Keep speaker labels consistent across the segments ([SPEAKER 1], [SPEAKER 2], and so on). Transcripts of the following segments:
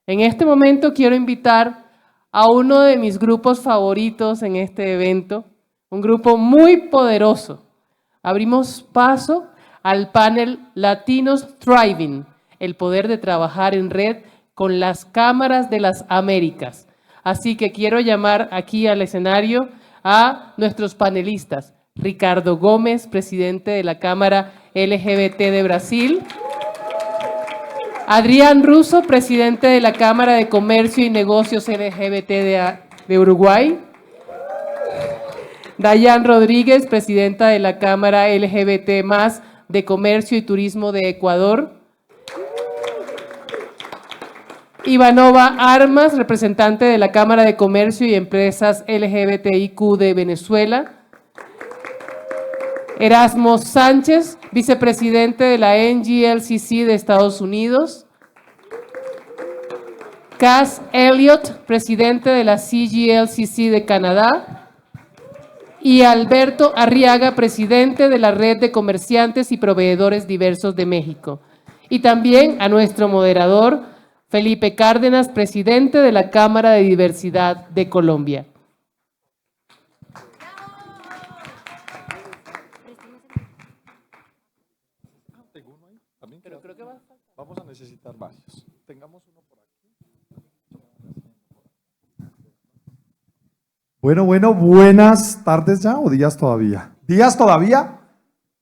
[SPEAKER 1] En este momento quiero invitar a uno de mis grupos favoritos en este evento, un grupo muy poderoso. Abrimos paso al panel Latinos Thriving, el poder de trabajar en red con las cámaras de las Américas. Así que quiero llamar aquí al escenario a nuestros panelistas. Ricardo Gómez, presidente de la Cámara LGBT de Brasil. Adrián Russo, presidente de la Cámara de Comercio y Negocios LGBT de Uruguay. Dayan Rodríguez, presidenta de la Cámara LGBT+ de Comercio y Turismo de Ecuador. Ivanova Armas, representante de la Cámara de Comercio y Empresas LGBTIQ de Venezuela. Erasmo Sánchez, vicepresidente de la NGLCC de Estados Unidos. Cass Elliott, presidente de la CGLCC de Canadá. Y Alberto Arriaga, presidente de la Red de Comerciantes y Proveedores Diversos de México. Y también a nuestro moderador, Felipe Cárdenas, presidente de la Cámara de Diversidad de Colombia.
[SPEAKER 2] Pero creo que vamos a necesitar varios. Tengamos uno por aquí. Bueno, buenas tardes ya o días todavía. ¿Días todavía?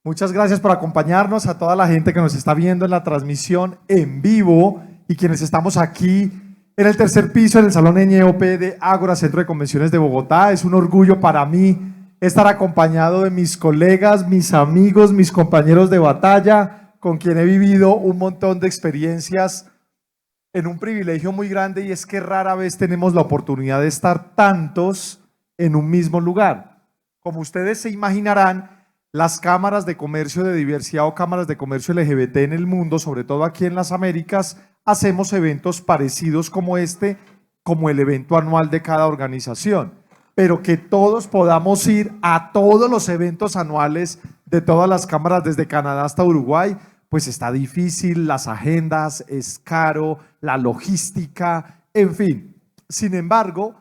[SPEAKER 2] Muchas gracias por acompañarnos, a toda la gente que nos está viendo en la transmisión en vivo y quienes estamos aquí en el tercer piso en el Salón NEOP de Ágora, Centro de Convenciones de Bogotá. Es un orgullo para mí estar acompañado de mis colegas, mis amigos, mis compañeros de batalla, con quien he vivido un montón de experiencias en un privilegio muy grande, y es que rara vez tenemos la oportunidad de estar tantos en un mismo lugar. Como ustedes se imaginarán, las cámaras de comercio de diversidad o cámaras de comercio LGBT en el mundo, sobre todo aquí en las Américas, hacemos eventos parecidos como este, como el evento anual de cada organización, pero que todos podamos ir a todos los eventos anuales de todas las cámaras desde Canadá hasta Uruguay, pues está difícil, las agendas, es caro, la logística, en fin. Sin embargo,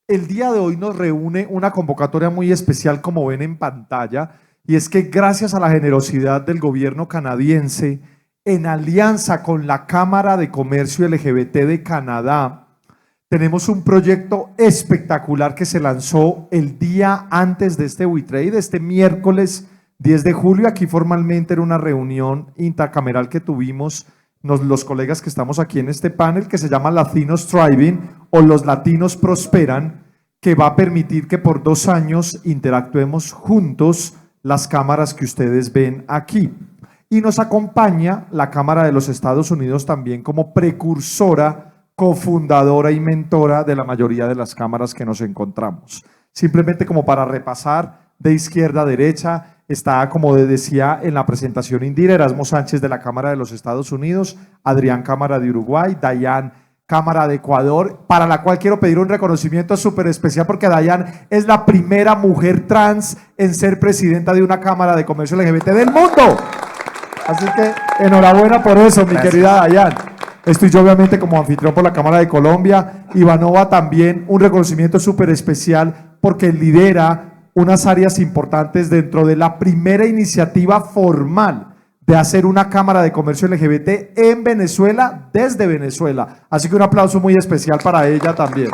[SPEAKER 2] el día de hoy nos reúne una convocatoria muy especial, como ven en pantalla, y es que gracias a la generosidad del gobierno canadiense, en alianza con la Cámara de Comercio LGBT de Canadá, tenemos un proyecto espectacular que se lanzó el día antes de este WeTrade, este miércoles 10 de julio, aquí formalmente era una reunión intercameral que tuvimos los colegas que estamos aquí en este panel, que se llama Latinos Thriving o Los Latinos Prosperan, que va a permitir que por 2 años interactuemos juntos las cámaras que ustedes ven aquí. Y nos acompaña la Cámara de los Estados Unidos también como precursora, cofundadora y mentora de la mayoría de las cámaras que nos encontramos. Simplemente como para repasar, de izquierda a derecha, está, como decía en la presentación Indira, Erasmo Sánchez de la Cámara de los Estados Unidos, Adrián Cámara de Uruguay, Dayan Cámara de Ecuador, para la cual quiero pedir un reconocimiento súper especial porque Dayan es la primera mujer trans en ser presidenta de una Cámara de Comercio LGBT del mundo. Así que enhorabuena por eso, mi querida Dayan. Estoy yo obviamente como anfitrión por la Cámara de Colombia. Ivanova también, un reconocimiento súper especial porque lidera unas áreas importantes dentro de la primera iniciativa formal de hacer una Cámara de Comercio LGBT en Venezuela, desde Venezuela. Así que un aplauso muy especial para ella también.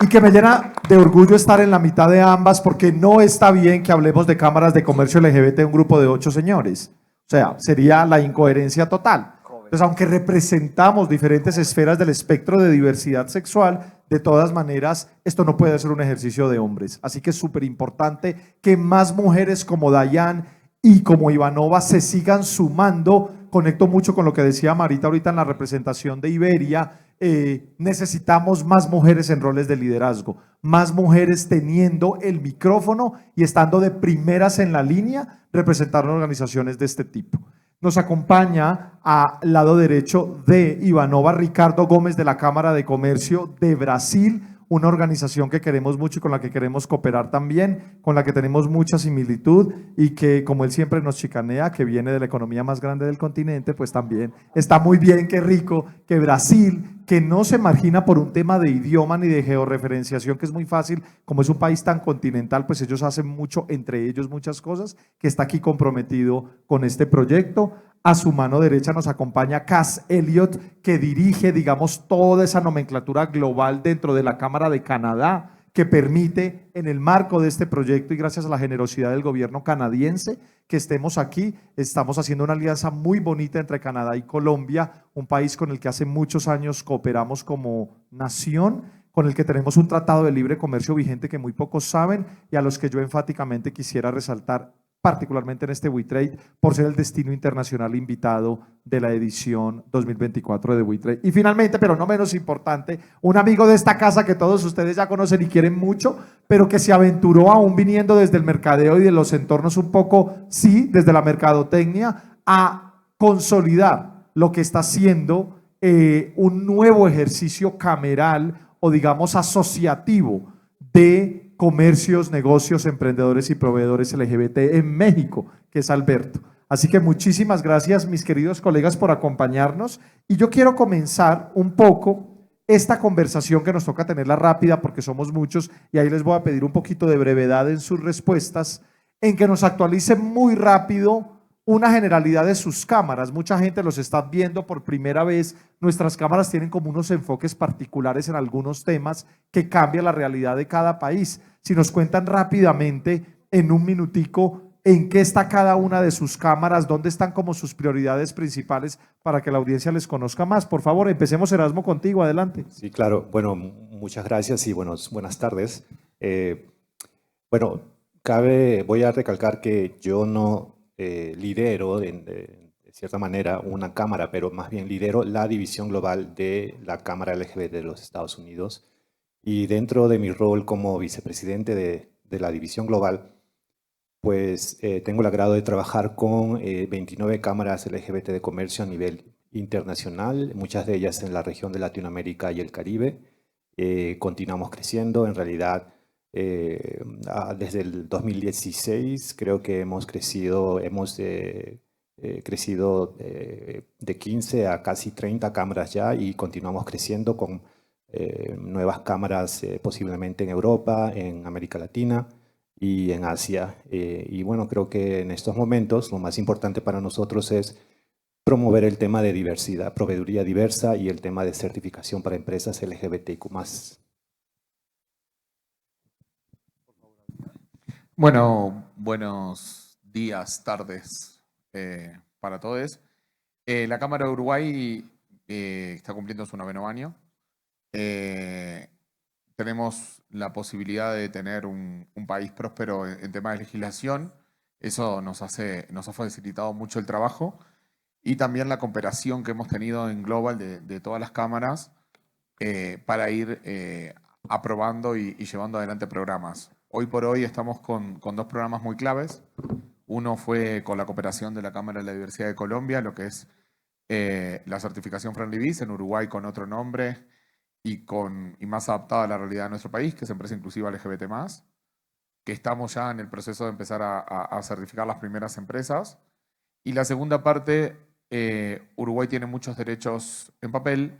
[SPEAKER 2] Y que me llena de orgullo estar en la mitad de ambas, porque no está bien que hablemos de cámaras de comercio LGBT en un grupo de 8 señores. O sea, sería la incoherencia total. Entonces, aunque representamos diferentes esferas del espectro de diversidad sexual, de todas maneras, esto no puede ser un ejercicio de hombres. Así que es súper importante que más mujeres como Dayan y como Ivanova se sigan sumando. Conecto mucho con lo que decía Marita ahorita en la representación de Iberia. Necesitamos más mujeres en roles de liderazgo, más mujeres teniendo el micrófono y estando de primeras en la línea representando organizaciones de este tipo. Nos acompaña al lado derecho de Ivanova Ricardo Gómez de la Cámara de Comercio de Brasil, una organización que queremos mucho y con la que queremos cooperar también, con la que tenemos mucha similitud y que, como él siempre nos chicanea, que viene de la economía más grande del continente, pues también está muy bien, qué rico, que Brasil, que no se margina por un tema de idioma ni de georreferenciación, que es muy fácil, como es un país tan continental, pues ellos hacen mucho, entre ellos muchas cosas, que está aquí comprometido con este proyecto. A su mano derecha nos acompaña Cass Elliot, que dirige, digamos, toda esa nomenclatura global dentro de la Cámara de Canadá, que permite, en el marco de este proyecto y gracias a la generosidad del gobierno canadiense, que estemos aquí. Estamos haciendo una alianza muy bonita entre Canadá y Colombia, un país con el que hace muchos años cooperamos como nación, con el que tenemos un tratado de libre comercio vigente que muy pocos saben y a los que yo enfáticamente quisiera resaltar, particularmente en este WeTrade, por ser el destino internacional invitado de la edición 2024 de WeTrade. Y finalmente, pero no menos importante, un amigo de esta casa que todos ustedes ya conocen y quieren mucho, pero que se aventuró aún viniendo desde el mercadeo y de los entornos un poco, sí, desde la mercadotecnia, a consolidar lo que está haciendo un nuevo ejercicio cameral o digamos asociativo de comercios, negocios, emprendedores y proveedores LGBT en México, que es Alberto. Así que muchísimas gracias, mis queridos colegas, por acompañarnos. Y yo quiero comenzar un poco esta conversación que nos toca tenerla rápida porque somos muchos y ahí les voy a pedir un poquito de brevedad en sus respuestas, en que nos actualicen muy rápido una generalidad de sus cámaras. Mucha gente los está viendo por primera vez. Nuestras cámaras tienen como unos enfoques particulares en algunos temas que cambian la realidad de cada país. Si nos cuentan rápidamente, en un minutico, en qué está cada una de sus cámaras, dónde están como sus prioridades principales para que la audiencia les conozca más. Por favor, empecemos, Erasmo, contigo. Adelante.
[SPEAKER 3] Sí, claro. Bueno, muchas gracias y buenas tardes. Bueno, voy a recalcar que yo no lidero de cierta manera una cámara, pero más bien lidero la división global de la Cámara LGBT de los Estados Unidos. Y dentro de mi rol como vicepresidente de la división global, pues tengo el agrado de trabajar con 29 cámaras LGBT de comercio a nivel internacional, muchas de ellas en la región de Latinoamérica y el Caribe. Continuamos creciendo, en realidad desde el 2016 creo que hemos crecido de 15 a casi 30 cámaras ya y continuamos creciendo con nuevas cámaras posiblemente en Europa, en América Latina y en Asia. Y bueno, creo que en estos momentos lo más importante para nosotros es promover el tema de diversidad, proveeduría diversa y el tema de certificación para empresas LGBTIQ+.
[SPEAKER 4] Bueno, buenos días, tardes para todos. La Cámara de Uruguay está cumpliendo su 9º año. Tenemos la posibilidad de tener un país próspero en temas de legislación. Eso nos ha facilitado mucho el trabajo y también la cooperación que hemos tenido en Global de todas las cámaras para ir aprobando y llevando adelante programas. Hoy por hoy estamos con 2 programas muy claves. Uno fue con la cooperación de la Cámara de la Diversidad de Colombia, lo que es la certificación Friendly Biz en Uruguay con otro nombre y más adaptada a la realidad de nuestro país, que es Empresa Inclusiva LGBT+, que estamos ya en el proceso de empezar a certificar las primeras empresas. Y la segunda parte, Uruguay tiene muchos derechos en papel,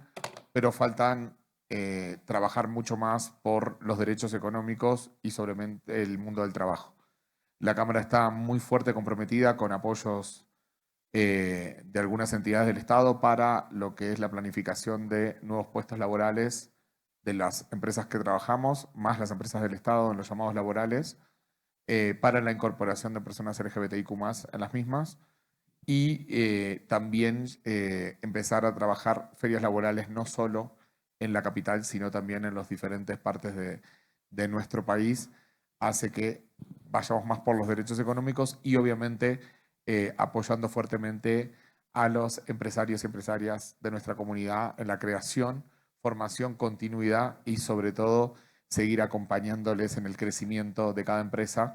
[SPEAKER 4] pero faltan trabajar mucho más por los derechos económicos y sobre el mundo del trabajo. La Cámara está muy fuerte comprometida con apoyos de algunas entidades del Estado para lo que es la planificación de nuevos puestos laborales de las empresas que trabajamos, más las empresas del Estado en los llamados laborales, para la incorporación de personas LGBTIQ+ en las mismas y también empezar a trabajar ferias laborales no solo en la capital, sino también en las diferentes partes de nuestro país, hace que vayamos más por los derechos económicos y obviamente apoyando fuertemente a los empresarios y empresarias de nuestra comunidad en la creación, formación, continuidad y sobre todo seguir acompañándoles en el crecimiento de cada empresa,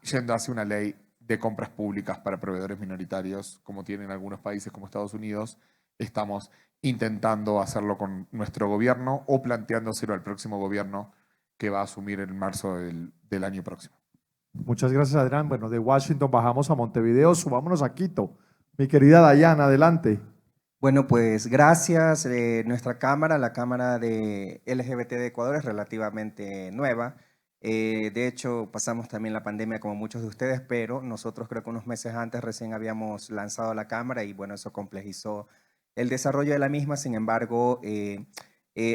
[SPEAKER 4] yendo hacia una ley de compras públicas para proveedores minoritarios, como tienen algunos países como Estados Unidos, estamos intentando hacerlo con nuestro gobierno o planteándoselo al próximo gobierno que va a asumir en marzo del año próximo.
[SPEAKER 2] Muchas gracias, Adrián. Bueno, de Washington bajamos a Montevideo, subámonos a Quito. Mi querida Dayana, adelante.
[SPEAKER 5] Bueno, pues gracias. Nuestra cámara, la Cámara de LGBT de Ecuador, es relativamente nueva. De hecho, pasamos también la pandemia como muchos de ustedes, pero nosotros creo que unos meses antes recién habíamos lanzado la cámara y bueno, eso complejizó el desarrollo de la misma. Sin embargo,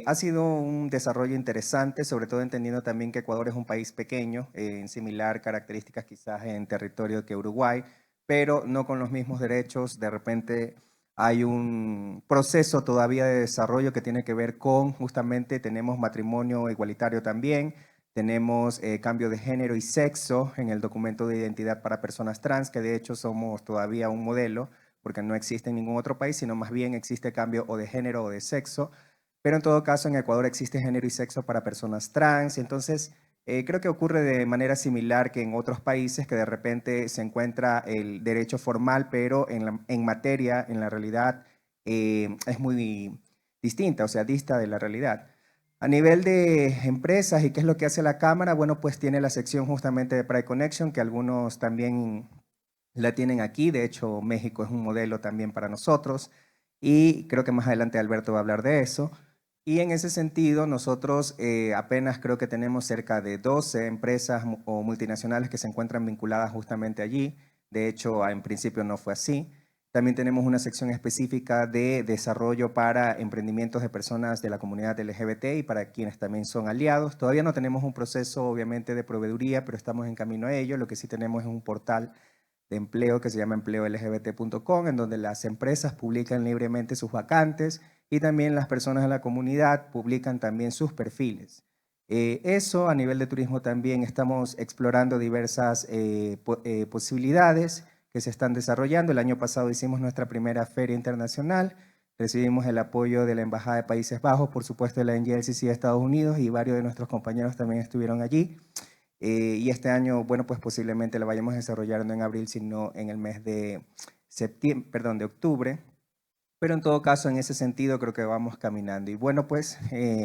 [SPEAKER 5] ha sido un desarrollo interesante, sobre todo entendiendo también que Ecuador es un país pequeño, en similar características quizás en territorio que Uruguay, pero no con los mismos derechos. De repente hay un proceso todavía de desarrollo que tiene que ver con, justamente, tenemos matrimonio igualitario también, tenemos cambio de género y sexo en el documento de identidad para personas trans, que de hecho somos todavía un modelo, porque no existe en ningún otro país, sino más bien existe cambio o de género o de sexo. Pero en todo caso, en Ecuador existe género y sexo para personas trans, y entonces creo que ocurre de manera similar que en otros países, que de repente se encuentra el derecho formal, pero en materia, en la realidad, es muy distinta, o sea, dista de la realidad. A nivel de empresas, ¿y qué es lo que hace la Cámara? Bueno, pues tiene la sección justamente de Pride Connection, que algunos también la tienen aquí. De hecho, México es un modelo también para nosotros, y creo que más adelante Alberto va a hablar de eso. Y en ese sentido, nosotros apenas creo que tenemos cerca de 12 empresas o multinacionales que se encuentran vinculadas justamente allí. De hecho, en principio no fue así. También tenemos una sección específica de desarrollo para emprendimientos de personas de la comunidad LGBT y para quienes también son aliados. Todavía no tenemos un proceso, obviamente, de proveeduría, pero estamos en camino a ello. Lo que sí tenemos es un portal de empleo que se llama empleolgbt.com, en donde las empresas publican libremente sus vacantes y también las personas de la comunidad publican también sus perfiles. Eso a nivel de turismo también estamos explorando diversas posibilidades que se están desarrollando. El año pasado hicimos nuestra primera feria internacional, recibimos el apoyo de la Embajada de Países Bajos, por supuesto de la NGLCC de Estados Unidos, y varios de nuestros compañeros también estuvieron allí. Y este año, bueno, pues posiblemente lo vayamos desarrollando en abril, sino en el mes de de octubre. Pero en todo caso, en ese sentido, creo que vamos caminando. Y bueno, pues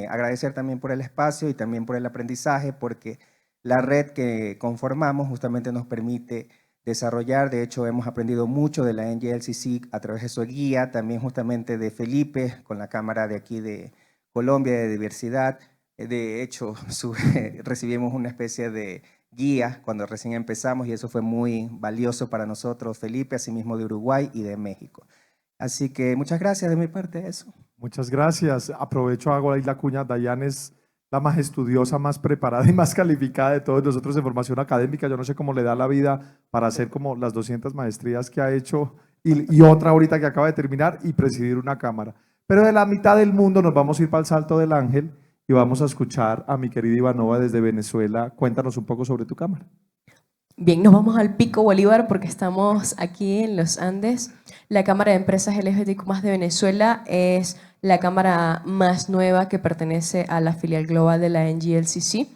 [SPEAKER 5] agradecer también por el espacio y también por el aprendizaje, porque la red que conformamos justamente nos permite desarrollar. De hecho, hemos aprendido mucho de la NGLCC a través de su guía, también justamente de Felipe, con la Cámara de aquí de Colombia de Diversidad. De hecho, recibimos una especie de guía cuando recién empezamos y eso fue muy valioso para nosotros, Felipe, asimismo de Uruguay y de México. Así que muchas gracias de mi parte, eso.
[SPEAKER 2] Muchas gracias. Aprovecho, hago ahí la cuña. Dayana es la más estudiosa, más preparada y más calificada de todos nosotros en formación académica. Yo no sé cómo le da la vida para hacer como las 200 maestrías que ha hecho y otra ahorita que acaba de terminar y presidir una cámara. Pero de la mitad del mundo nos vamos a ir para el Salto del Ángel y vamos a escuchar a mi querida Ivanova desde Venezuela. Cuéntanos un poco sobre tu cámara.
[SPEAKER 6] Bien, nos vamos al Pico Bolívar porque estamos aquí en los Andes. La Cámara de Empresas LGBTQ+ de Venezuela es la cámara más nueva que pertenece a la filial global de la NGLCC.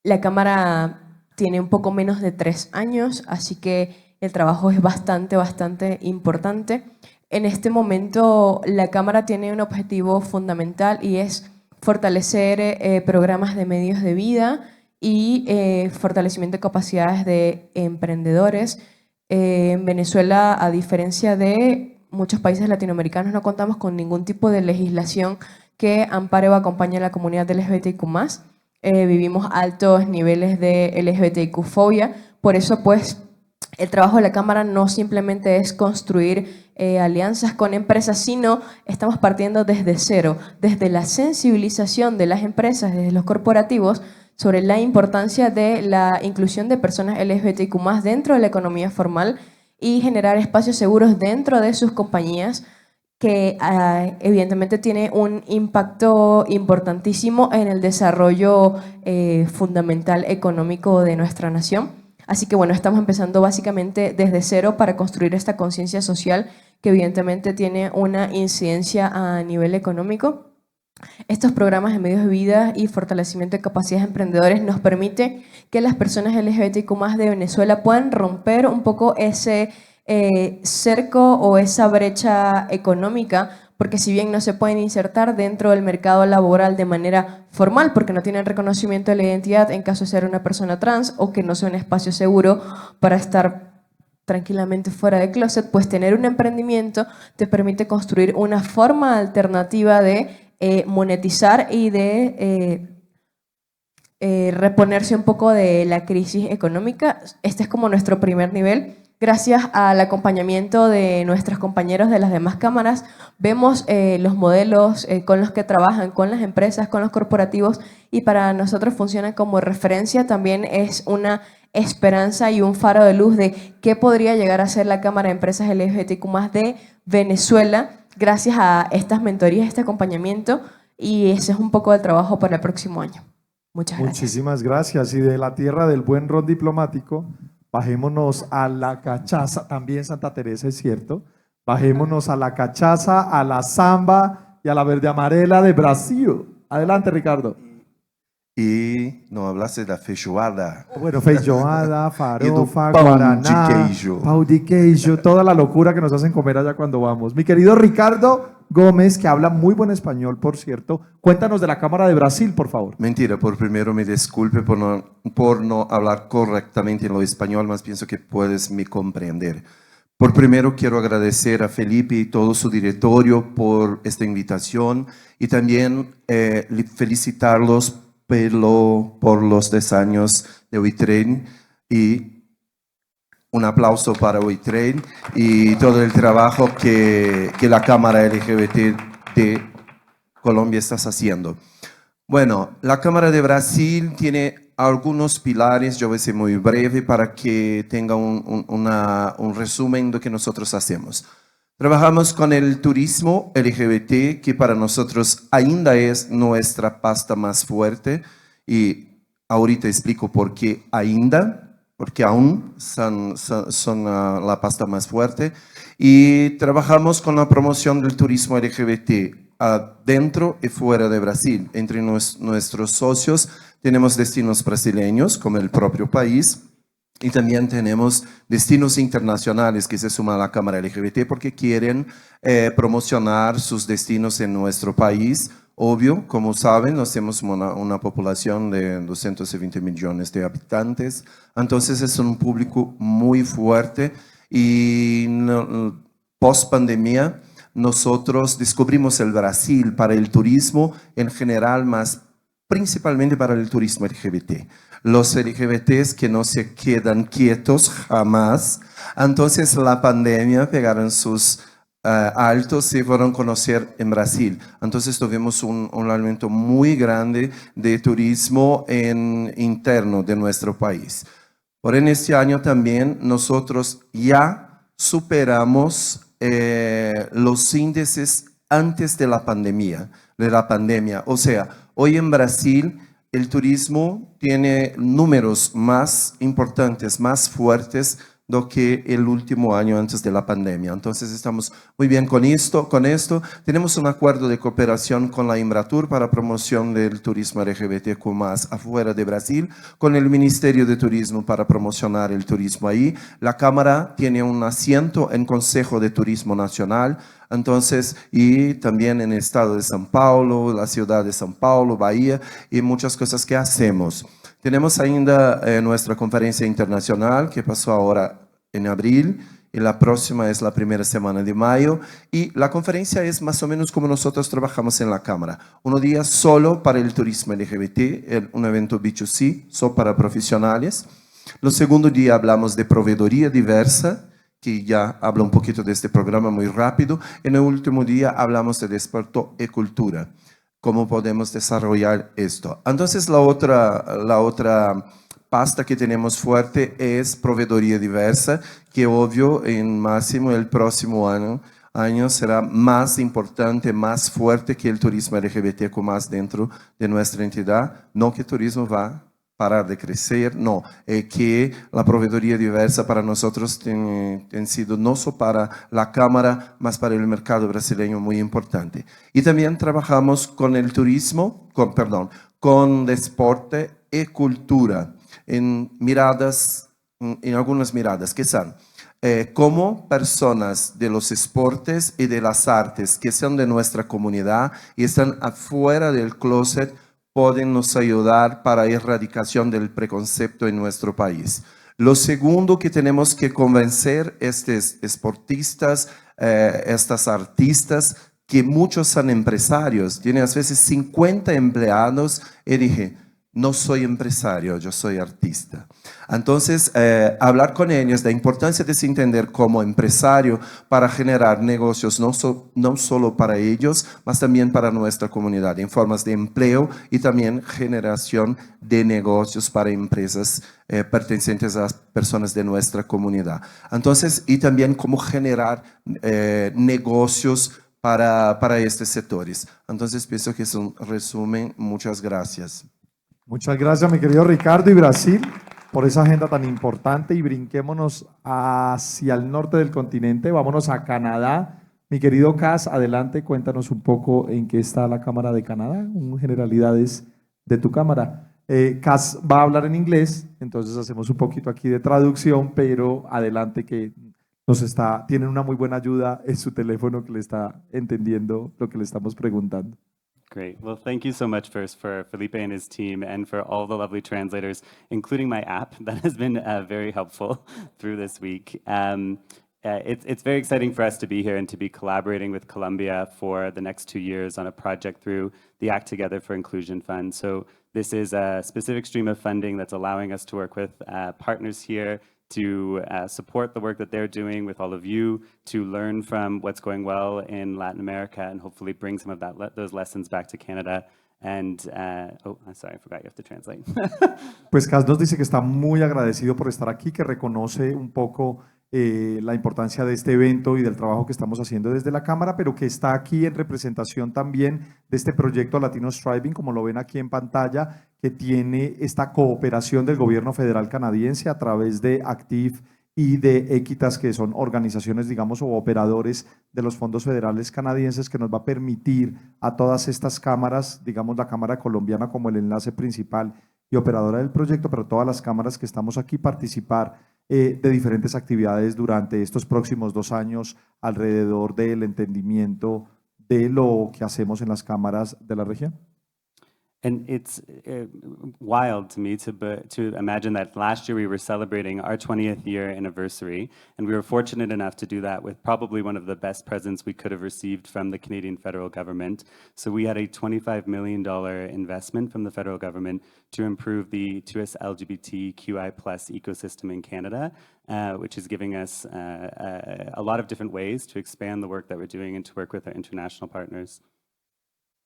[SPEAKER 6] La cámara tiene un poco menos de 3 años, así que el trabajo es bastante importante. En este momento la cámara tiene un objetivo fundamental y es fortalecer programas de medios de vida y fortalecimiento de capacidades de emprendedores. En Venezuela, a diferencia de muchos países latinoamericanos, no contamos con ningún tipo de legislación que ampare o acompañe a la comunidad LGBTIQ+. Vivimos altos niveles de LGBTIQ-fobia, por eso pues el trabajo de la Cámara no simplemente es construir alianzas con empresas, sino estamos partiendo desde cero, desde la sensibilización de las empresas, desde los corporativos, sobre la importancia de la inclusión de personas LGBTIQ+ dentro de la economía formal y generar espacios seguros dentro de sus compañías, que evidentemente tiene un impacto importantísimo en el desarrollo fundamental económico de nuestra nación. Así que bueno, estamos empezando básicamente desde cero para construir esta conciencia social que evidentemente tiene una incidencia a nivel económico. Estos programas de medios de vida y fortalecimiento de capacidades de emprendedores nos permite que las personas LGBTIQ+ de Venezuela puedan romper un poco ese cerco o esa brecha económica porque si bien no se pueden insertar dentro del mercado laboral de manera formal, porque no tienen reconocimiento de la identidad en caso de ser una persona trans o que no sea un espacio seguro para estar tranquilamente fuera de closet, pues tener un emprendimiento te permite construir una forma alternativa de monetizar y de reponerse un poco de la crisis económica. Este es como nuestro primer nivel. Gracias al acompañamiento de nuestros compañeros de las demás cámaras, vemos los modelos con los que trabajan, con las empresas, con los corporativos, y para nosotros funcionan como referencia. También es una esperanza y un faro de luz de qué podría llegar a ser la Cámara de Empresas LGBTQ+ de Venezuela gracias a estas mentorías, este acompañamiento, y ese es un poco de trabajo para el próximo año. Muchas gracias.
[SPEAKER 2] Muchísimas gracias. Y de la tierra del buen ron diplomático, bajémonos a la cachaza, también Santa Teresa, es cierto. Bajémonos a la cachaza, a la samba y a la verde amarela de Brasil. Adelante, Ricardo.
[SPEAKER 7] E não hablaste da feijoada.
[SPEAKER 2] Bueno, feijoada, farofa,
[SPEAKER 7] pão
[SPEAKER 2] guaraná,
[SPEAKER 7] de queijo.
[SPEAKER 2] pão de queijo, toda la locura que nos hacen comer allá cuando vamos. Mi querido Ricardo Gómez, que habla muy buen español, por cierto, cuéntanos de la Cámara de Brasil, por favor.
[SPEAKER 7] Mentira, por primero me disculpe por no hablar correctamente en lo español, mas pienso que puedes me comprender. Por primero quiero agradecer a Felipe y todo su directorio por esta invitación y también felicitarlos por los 10 años de WeTrain, y un aplauso para WeTrain y todo el trabajo que la Cámara LGBT de Colombia está haciendo. Bueno, la Cámara de Brasil tiene algunos pilares, yo voy a ser muy breve para que tenga un resumen de lo que nosotros hacemos. Trabajamos con el turismo LGBT, que para nosotros ainda es nuestra pasta más fuerte, y ahorita explico por qué ainda, porque aún son la pasta más fuerte. Y trabajamos con la promoción del turismo LGBT dentro y fuera de Brasil. Entre nuestros socios tenemos destinos brasileños, como el propio país, y también tenemos destinos internacionales que se suman a la Cámara LGBT porque quieren promocionar sus destinos en nuestro país. Obvio, como saben, nos tenemos una población de 220 millones de habitantes, entonces es un público muy fuerte, y post pandemia nosotros descubrimos el Brasil para el turismo en general, más principalmente para el turismo LGBT. Los LGBTs que no se quedan quietos jamás. Entonces la pandemia pegaron sus altos y fueron a conocer en Brasil. Entonces tuvimos un aumento muy grande de turismo interno de nuestro país. Por en este año también nosotros ya superamos los índices antes de la pandemia. O sea, hoy en Brasil el turismo tiene números más importantes, más fuertes do que el último año antes de la pandemia. Entonces estamos muy bien con esto. Tenemos un acuerdo de cooperación con la Embratur para promoción del turismo LGBTQ+ afuera de Brasil, con el Ministerio de Turismo para promocionar el turismo ahí. La Cámara tiene un asiento en Consejo de Turismo Nacional, entonces, y también en el estado de São Paulo, la ciudad de São Paulo, Bahía, y muchas cosas que hacemos. Tenemos ainda nuestra conferencia internacional que pasó ahora en abril, y la próxima es la primera semana de mayo, y la conferencia es más o menos como nosotros trabajamos en la Cámara. Un día solo para el turismo LGBT, un evento B2C, solo para profesionales. El segundo día hablamos de proveedoría diversa, que ya habla un poquito de este programa muy rápido. En el último día hablamos de deporte y cultura. ¿Cómo podemos desarrollar esto? Entonces la otra pasta que tenemos fuerte es proveedoría diversa, que obvio en máximo el próximo año será más importante, más fuerte que el turismo LGBTQ+ dentro de nuestra entidad. No que el turismo va a parar de crecer, no, que la proveedoría diversa para nosotros tiene sido no solo para la Cámara, más para el mercado brasileño muy importante. Y también trabajamos con el turismo, con deporte y cultura, en algunas miradas que son como personas de los esportes y de las artes que son de nuestra comunidad y están afuera del closet, pueden nos ayudar para la erradicación del preconcepto en nuestro país. Lo segundo que tenemos que convencer estos esportistas, estas artistas, que muchos son empresarios, tienen a veces 50 empleados y dije, no soy empresario, yo soy artista. Entonces, hablar con ellos de la importancia de se entender como empresario para generar negocios no solo para ellos, mas también para nuestra comunidad, en formas de empleo y también generación de negocios para empresas pertenecientes a las personas de nuestra comunidad. Entonces, y también cómo generar negocios para estos sectores. Entonces, pienso que es un resumen. Muchas gracias.
[SPEAKER 2] Muchas gracias, mi querido Ricardo y Brasil, por esa agenda tan importante, y brinquémonos hacia el norte del continente, vámonos a Canadá. Mi querido Cas, adelante, cuéntanos un poco en qué está la Cámara de Canadá, generalidades de tu Cámara. Cas va a hablar en inglés, entonces hacemos un poquito aquí de traducción, pero adelante que tienen una muy buena ayuda en su teléfono que le está entendiendo lo que le estamos preguntando.
[SPEAKER 8] Great. Well, thank you so much first for Felipe and his team and for all the lovely translators, including my app that has been very helpful through this week. It's very exciting for us to be here and to be collaborating with Columbia for the next 2 years on a project through the Act Together for Inclusion Fund. So this is a specific stream of funding that's allowing us to work with partners here to support the work that they're doing with all of you, to learn from what's going well in Latin America and hopefully bring some of those lessons back to Canada. And, oh, I'm sorry, I forgot you have to translate.
[SPEAKER 2] Pues Cas nos dice que está muy agradecido por estar aquí, que reconoce un poco la importancia de este evento y del trabajo que estamos haciendo desde la Cámara, pero que está aquí en representación también de este proyecto Latino Striving, como lo ven aquí en pantalla, que tiene esta cooperación del gobierno federal canadiense a través de Active y de Equitas, que son organizaciones, digamos, o operadores de los fondos federales canadienses, que nos va a permitir a todas estas cámaras, digamos la Cámara colombiana como el enlace principal y operadora del proyecto, pero todas las cámaras que estamos aquí participar de diferentes actividades durante estos próximos 2 años alrededor del entendimiento de lo que hacemos en las cámaras de la región.
[SPEAKER 8] And it's wild to me to imagine that last year we were celebrating our 20th year anniversary, and we were fortunate enough to do that with probably one of the best presents we could have received from the Canadian federal government. So we had a $25 million investment from the federal government to improve the 2S LGBTQI+ ecosystem in Canada, which is giving us a lot of different ways to expand the work that we're doing and to work with our international partners.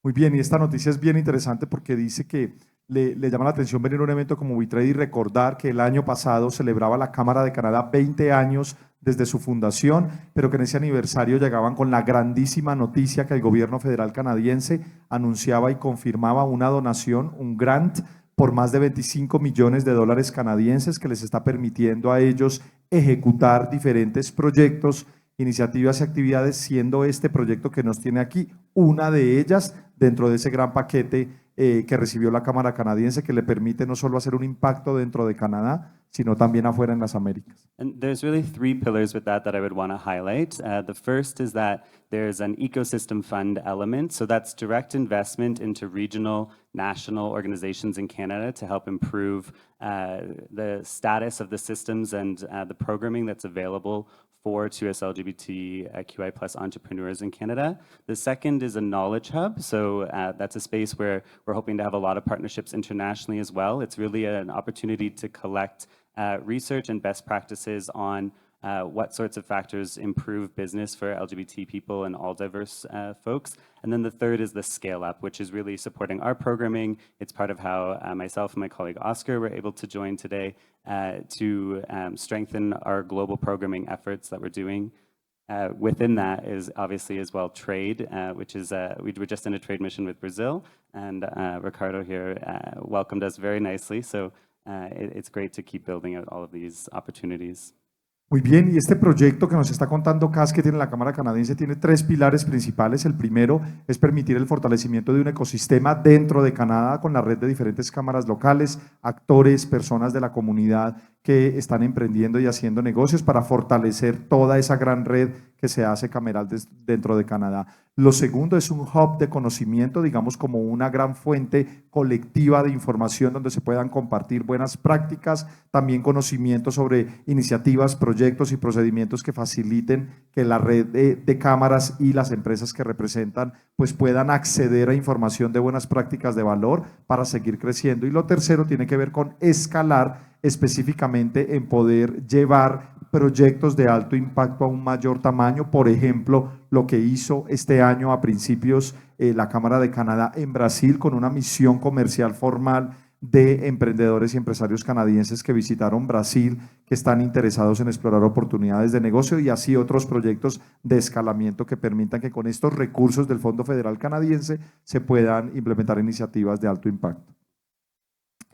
[SPEAKER 2] Muy bien, y esta noticia es bien interesante porque dice que le llama la atención venir a un evento como WeTrade y recordar que el año pasado celebraba la Cámara de Canadá 20 años desde su fundación, pero que en ese aniversario llegaban con la grandísima noticia que el gobierno federal canadiense anunciaba y confirmaba una donación, un grant por más de $25 millones canadienses que les está permitiendo a ellos ejecutar diferentes proyectos, iniciativas y actividades, siendo este proyecto que nos tiene aquí una de ellas dentro de ese gran paquete que recibió la Cámara canadiense, que le permite no solo hacer un impacto dentro de Canadá, sino también afuera en las Américas.
[SPEAKER 8] And there's really 3 pillars with that I would want to highlight. The first is that there's an ecosystem fund element, so that's direct investment into regional, national organizations in Canada to help improve the status of the systems and the programming that's available for 2S LGBTQI+ entrepreneurs in Canada. The second is a knowledge hub, so that's a space where we're hoping to have a lot of partnerships internationally as well. It's really an opportunity to collect research and best practices on what sorts of factors improve business for LGBT people and all diverse folks. And then the third is the Scale Up, which is really supporting our programming. It's part of how myself and my colleague Oscar were able to join today to strengthen our global programming efforts that we're doing. Within that is obviously as well trade, which is, we were just in a trade mission with Brazil, and Ricardo here welcomed us very nicely. So it's great to keep building out all of these opportunities.
[SPEAKER 2] Muy bien, y este proyecto que nos está contando Cas, que tiene la Cámara canadiense, tiene 3 pilares principales. El primero es permitir el fortalecimiento de un ecosistema dentro de Canadá con la red de diferentes cámaras locales, actores, personas de la comunidad que están emprendiendo y haciendo negocios para fortalecer toda esa gran red que se hace cameral dentro de Canadá. Lo segundo es un hub de conocimiento, digamos como una gran fuente colectiva de información donde se puedan compartir buenas prácticas, también conocimiento sobre iniciativas, proyectos y procedimientos que faciliten que la red de cámaras y las empresas que representan pues puedan acceder a información de buenas prácticas de valor para seguir creciendo. Y lo tercero tiene que ver con escalar específicamente en poder llevar proyectos de alto impacto a un mayor tamaño. Por ejemplo, lo que hizo este año a principios la Cámara de Canadá en Brasil con una misión comercial formal de emprendedores y empresarios canadienses que visitaron Brasil, que están interesados en explorar oportunidades de negocio, y así otros proyectos de escalamiento que permitan que con estos recursos del Fondo Federal Canadiense se puedan implementar iniciativas de alto impacto.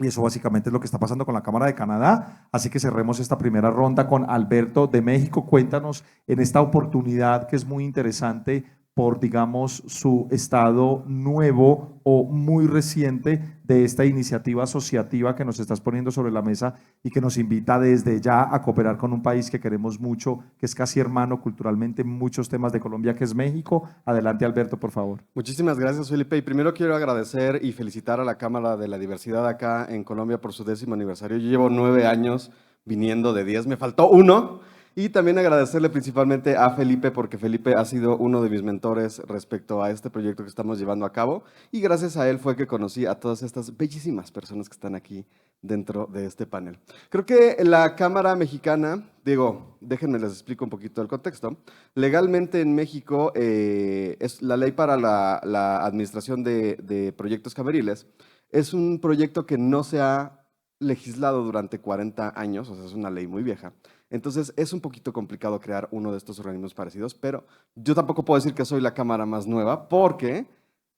[SPEAKER 2] Y eso básicamente es lo que está pasando con la Cámara de Canadá. Así que cerremos esta primera ronda con Alberto de México. Cuéntanos en esta oportunidad que es muy interesante por, digamos, su estado nuevo o muy reciente de esta iniciativa asociativa que nos estás poniendo sobre la mesa y que nos invita desde ya a cooperar con un país que queremos mucho, que es casi hermano culturalmente en muchos temas de Colombia, que es México. Adelante, Alberto, por favor.
[SPEAKER 9] Muchísimas gracias, Felipe. Y primero quiero agradecer y felicitar a la Cámara de la Diversidad acá en Colombia por su 10º aniversario. Yo llevo 9 años viniendo de 10, me faltó 1. Y también agradecerle principalmente a Felipe, porque Felipe ha sido uno de mis mentores respecto a este proyecto que estamos llevando a cabo. Y gracias a él fue que conocí a todas estas bellísimas personas que están aquí dentro de este panel. Creo que la Cámara Mexicana, déjenme les explico un poquito el contexto. Legalmente en México es la ley para la administración de proyectos cameriles. Es un proyecto que no se ha legislado durante 40 años, o sea, es una ley muy vieja. Entonces, es un poquito complicado crear uno de estos organismos parecidos, pero yo tampoco puedo decir que soy la cámara más nueva porque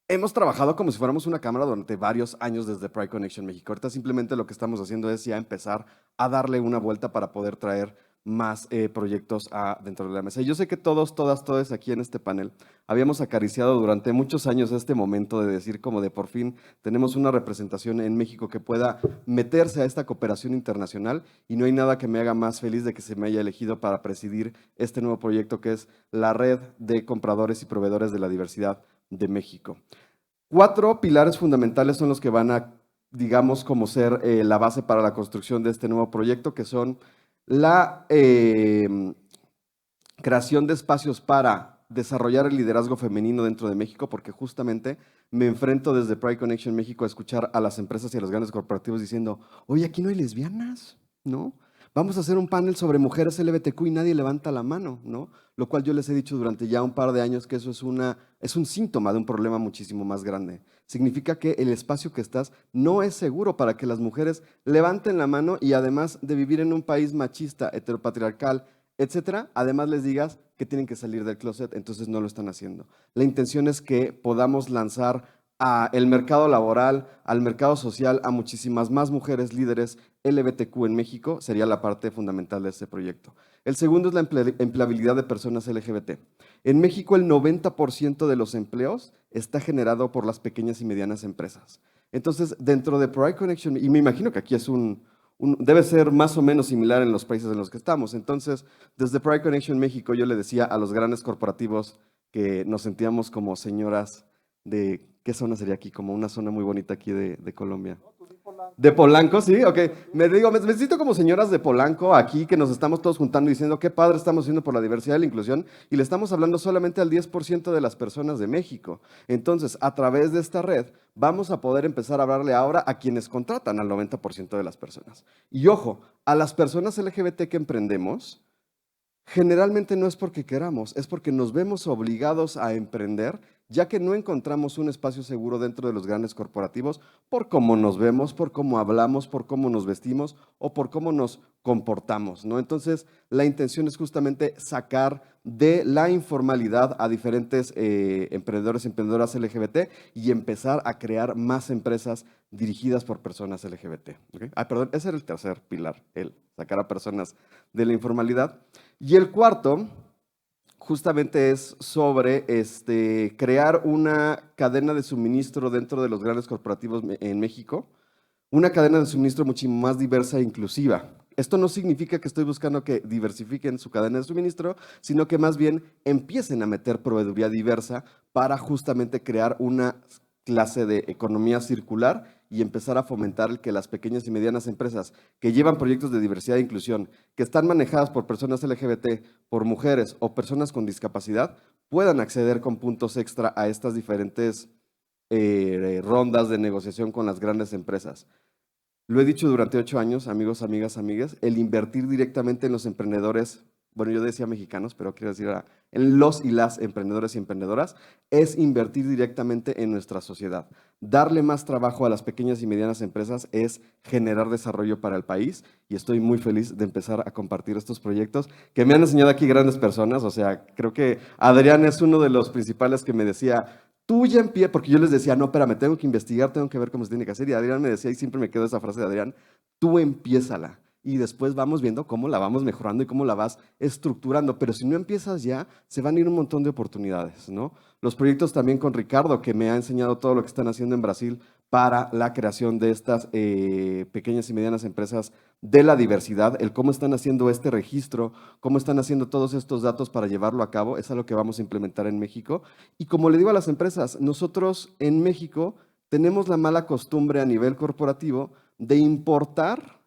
[SPEAKER 9] hemos trabajado como si fuéramos una cámara durante varios años desde Pride Connection México. Ahorita simplemente lo que estamos haciendo es ya empezar a darle una vuelta para poder traer más proyectos dentro de la mesa. Y yo sé que todos aquí en este panel habíamos acariciado durante muchos años este momento de decir como de por fin tenemos una representación en México que pueda meterse a esta cooperación internacional, y no hay nada que me haga más feliz de que se me haya elegido para presidir este nuevo proyecto que es la Red de Compradores y Proveedores de la Diversidad de México. 4 pilares fundamentales son los que van a, digamos, como ser la base para la construcción de este nuevo proyecto, que son la creación de espacios para desarrollar el liderazgo femenino dentro de México, porque justamente me enfrento desde Pride Connection México a escuchar a las empresas y a los grandes corporativos diciendo, oye, aquí no hay lesbianas, ¿no? Vamos a hacer un panel sobre mujeres LGBTQ y nadie levanta la mano, ¿no? Lo cual yo les he dicho durante ya un par de años que eso es un síntoma de un problema muchísimo más grande. Significa que el espacio que estás no es seguro para que las mujeres levanten la mano y además de vivir en un país machista, heteropatriarcal, etcétera, además les digas que tienen que salir del closet, entonces no lo están haciendo. La intención es que podamos lanzar al mercado laboral, al mercado social, a muchísimas más mujeres líderes LGBTQ en México, sería la parte fundamental de este proyecto. El segundo es la empleabilidad de personas LGBT. En México el 90% de los empleos está generado por las pequeñas y medianas empresas. Entonces, dentro de Pride Connection, y me imagino que aquí es debe ser más o menos similar en los países en los que estamos. Entonces, desde Pride Connection México yo le decía a los grandes corporativos que nos sentíamos como señoras de, ¿qué zona sería aquí? Como una zona muy bonita aquí de Colombia. ¿De Polanco? Sí, ok. Me siento como señoras de Polanco aquí, que nos estamos todos juntando y diciendo qué padre estamos haciendo por la diversidad y la inclusión, y le estamos hablando solamente al 10% de las personas de México. Entonces, a través de esta red, vamos a poder empezar a hablarle ahora a quienes contratan al 90% de las personas. Y ojo, a las personas LGBT que emprendemos, generalmente no es porque queramos, es porque nos vemos obligados a emprender, ya que no encontramos un espacio seguro dentro de los grandes corporativos por cómo nos vemos, por cómo hablamos, por cómo nos vestimos o por cómo nos comportamos, ¿no? Entonces, la intención es justamente sacar de la informalidad a diferentes emprendedores y emprendedoras LGBT y empezar a crear más empresas dirigidas por personas LGBT. ¿Okay? Perdón, ese era el tercer pilar, el sacar a personas de la informalidad. Y el cuarto justamente es sobre crear una cadena de suministro dentro de los grandes corporativos en México, una cadena de suministro mucho más diversa e inclusiva. Esto no significa que estoy buscando que diversifiquen su cadena de suministro, sino que más bien empiecen a meter proveeduría diversa para justamente crear una clase de economía circular y empezar a fomentar el que las pequeñas y medianas empresas que llevan proyectos de diversidad e inclusión, que están manejadas por personas LGBT, por mujeres o personas con discapacidad, puedan acceder con puntos extra a estas diferentes rondas de negociación con las grandes empresas. Lo he dicho durante 8 años, amigos, amigas, amigues, el invertir directamente en los emprendedores, bueno, yo decía mexicanos, pero quiero decir en los y las emprendedores y emprendedoras, es invertir directamente en nuestra sociedad. Darle más trabajo a las pequeñas y medianas empresas es generar desarrollo para el país y estoy muy feliz de empezar a compartir estos proyectos que me han enseñado aquí grandes personas. O sea, creo que Adrián es uno de los principales que me decía, tú ya empiezas, porque yo les decía, no, espérame, tengo que investigar, tengo que ver cómo se tiene que hacer. Y Adrián me decía, y siempre me quedo esa frase de Adrián, tú empiézala. Y después vamos viendo cómo la vamos mejorando y cómo la vas estructurando. Pero si no empiezas ya, se van a ir un montón de oportunidades, ¿no? Los proyectos también con Ricardo, que me ha enseñado todo lo que están haciendo en Brasil para la creación de estas pequeñas y medianas empresas de la diversidad, el cómo están haciendo este registro, cómo están haciendo todos estos datos para llevarlo a cabo, es algo que vamos a implementar en México. Y como le digo a las empresas, nosotros en México tenemos la mala costumbre a nivel corporativo de importar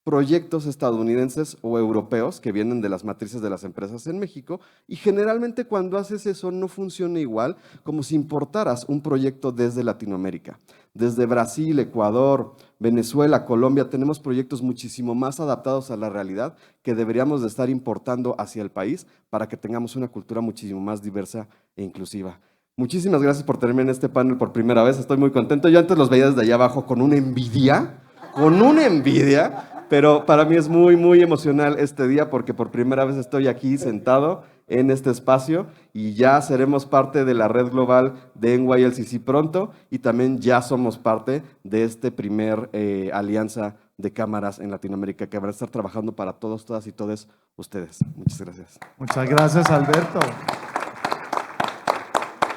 [SPEAKER 9] proyectos estadounidenses o europeos que vienen de las matrices de las empresas en México y generalmente cuando haces eso no funciona igual como si importaras un proyecto desde Latinoamérica. Desde Brasil, Ecuador, Venezuela, Colombia, tenemos proyectos muchísimo más adaptados a la realidad que deberíamos de estar importando hacia el país para que tengamos una cultura muchísimo más diversa e inclusiva. Muchísimas gracias por tenerme en este panel por primera vez, estoy muy contento. Yo antes los veía desde allá abajo con una envidia, pero para mí es muy, muy emocional este día porque por primera vez estoy aquí sentado en este espacio y ya seremos parte de la red global de NYLCC pronto y también ya somos parte de este primer alianza de cámaras en Latinoamérica que van a estar trabajando para todos, todas y todos ustedes. Muchas gracias.
[SPEAKER 2] Muchas gracias, Alberto.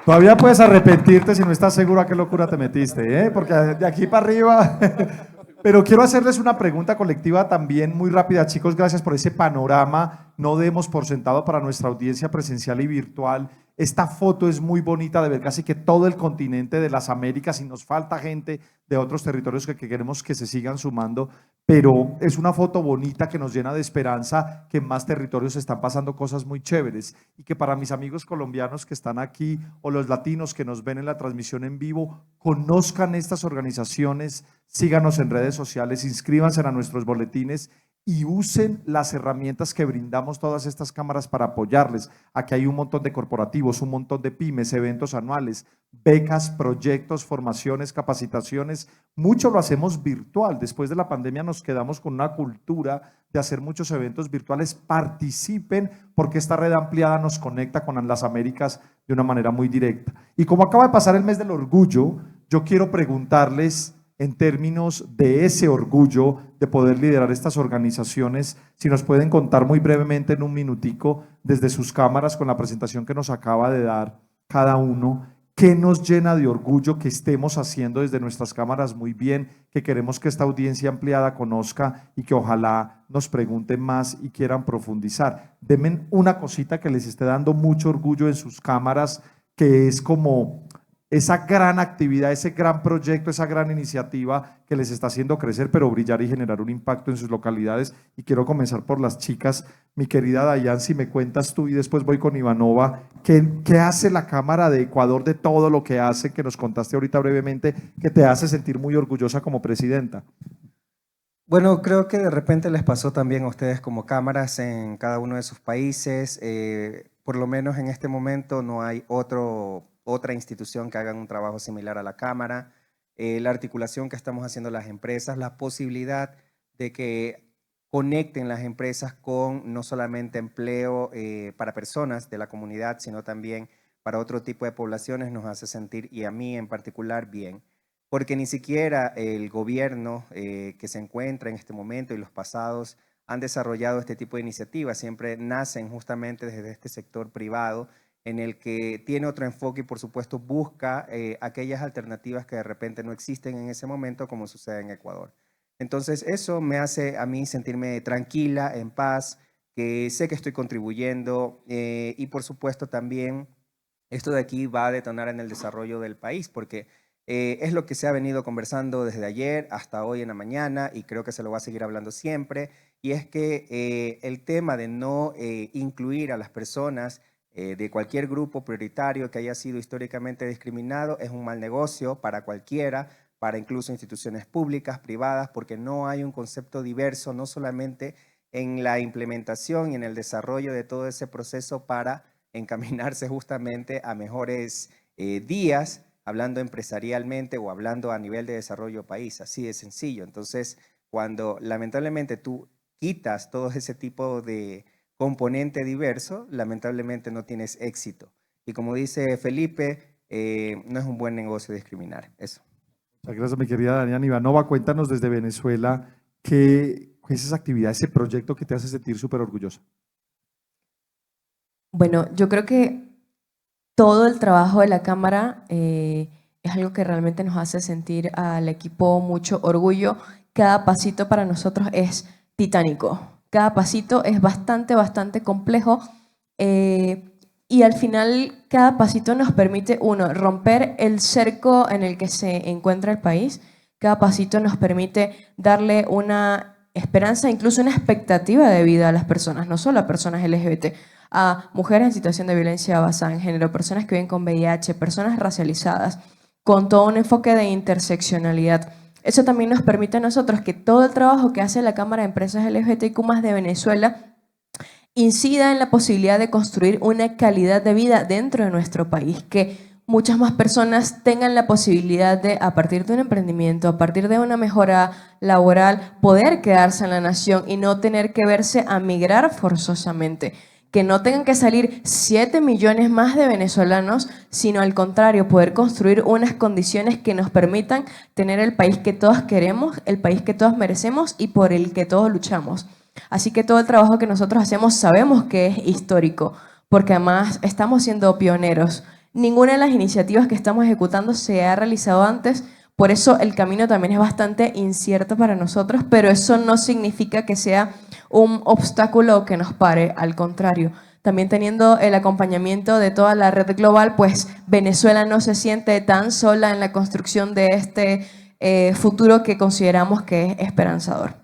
[SPEAKER 2] Todavía puedes arrepentirte si no estás seguro a qué locura te metiste, ¿eh? Porque de aquí para arriba... Pero quiero hacerles una pregunta colectiva también muy rápida, chicos. Gracias por ese panorama. No demos por sentado para nuestra audiencia presencial y virtual. Esta foto es muy bonita de ver casi que todo el continente de las Américas y nos falta gente de otros territorios que queremos que se sigan sumando, pero es una foto bonita que nos llena de esperanza que en más territorios están pasando cosas muy chéveres y que para mis amigos colombianos que están aquí o los latinos que nos ven en la transmisión en vivo, conozcan estas organizaciones, síganos en redes sociales, inscríbanse a nuestros boletines y usen las herramientas que brindamos todas estas cámaras para apoyarles. Aquí hay un montón de corporativos, un montón de pymes, eventos anuales, becas, proyectos, formaciones, capacitaciones. Mucho lo hacemos virtual. Después de la pandemia nos quedamos con una cultura de hacer muchos eventos virtuales. Participen porque esta red ampliada nos conecta con las Américas de una manera muy directa. Y como acaba de pasar el mes del orgullo, yo quiero preguntarles en términos de ese orgullo de poder liderar estas organizaciones, si nos pueden contar muy brevemente en un minutico desde sus cámaras con la presentación que nos acaba de dar cada uno, qué nos llena de orgullo que estemos haciendo desde nuestras cámaras muy bien, que queremos que esta audiencia ampliada conozca y que ojalá nos pregunten más y quieran profundizar. Denme una cosita que les esté dando mucho orgullo en sus cámaras, que es como esa gran actividad, ese gran proyecto, esa gran iniciativa que les está haciendo crecer, pero brillar y generar un impacto en sus localidades. Y quiero comenzar por las chicas. Mi querida Dayan, si me cuentas tú y después voy con Ivanova, ¿qué hace la Cámara de Ecuador de todo lo que hace, que nos contaste ahorita brevemente, que te hace sentir muy orgullosa como presidenta?
[SPEAKER 5] Bueno, creo que de repente les pasó también a ustedes como cámaras en cada uno de sus países. Por lo menos en este momento no hay otra institución que haga un trabajo similar a la Cámara. La articulación que estamos haciendo las empresas, la posibilidad de que conecten las empresas con no solamente empleo para personas de la comunidad, sino también para otro tipo de poblaciones, nos hace sentir, y a mí en particular, bien. Porque ni siquiera el gobierno que se encuentra en este momento y los pasados han desarrollado este tipo de iniciativas. Siempre nacen justamente desde este sector privado en el que tiene otro enfoque y por supuesto busca aquellas alternativas que de repente no existen en ese momento, como sucede en Ecuador. Entonces eso me hace a mí sentirme tranquila, en paz, que sé que estoy contribuyendo y por supuesto también esto de aquí va a detonar en el desarrollo del país porque es lo que se ha venido conversando desde ayer hasta hoy en la mañana y creo que se lo va a seguir hablando siempre y es que el tema de no incluir a las personas de cualquier grupo prioritario que haya sido históricamente discriminado es un mal negocio para cualquiera, para incluso instituciones públicas, privadas, porque no hay un concepto diverso, no solamente en la implementación y en el desarrollo de todo ese proceso para encaminarse justamente a mejores días, hablando empresarialmente o hablando a nivel de desarrollo país, así de sencillo. Entonces, cuando lamentablemente tú quitas todo ese tipo de componente diverso, lamentablemente no tienes éxito. Y como dice Felipe, no es un buen negocio discriminar, eso.
[SPEAKER 2] Muchas gracias, mi querida Daniela Ivanova. Cuéntanos desde Venezuela qué es esa actividad, ese proyecto que te hace sentir súper orgullosa.
[SPEAKER 6] Bueno, yo creo que todo el trabajo de la Cámara es algo que realmente nos hace sentir al equipo mucho orgullo. Cada pasito para nosotros es titánico. Cada pasito es bastante complejo y al final cada pasito nos permite, uno, romper el cerco en el que se encuentra el país. Cada pasito nos permite darle una esperanza, incluso una expectativa de vida a las personas, no solo a personas LGBT, a mujeres en situación de violencia basada en género, personas que viven con VIH, personas racializadas, con todo un enfoque de interseccionalidad. Eso también nos permite a nosotros que todo el trabajo que hace la Cámara de Empresas LGBTIQ+ de Venezuela incida en la posibilidad de construir una calidad de vida dentro de nuestro país, que muchas más personas tengan la posibilidad de, a partir de un emprendimiento, a partir de una mejora laboral, poder quedarse en la nación y no tener que verse a migrar forzosamente. Que no tengan que salir 7 millones más de venezolanos, sino al contrario, poder construir unas condiciones que nos permitan tener el país que todos queremos, el país que todos merecemos y por el que todos luchamos. Así que todo el trabajo que nosotros hacemos sabemos que es histórico, porque además estamos siendo pioneros. Ninguna de las iniciativas que estamos ejecutando se ha realizado antes, por eso el camino también es bastante incierto para nosotros, pero eso no significa que sea un obstáculo que nos pare, al contrario. También teniendo el acompañamiento de toda la red global, pues Venezuela no se siente tan sola en la construcción de este futuro que consideramos que es esperanzador.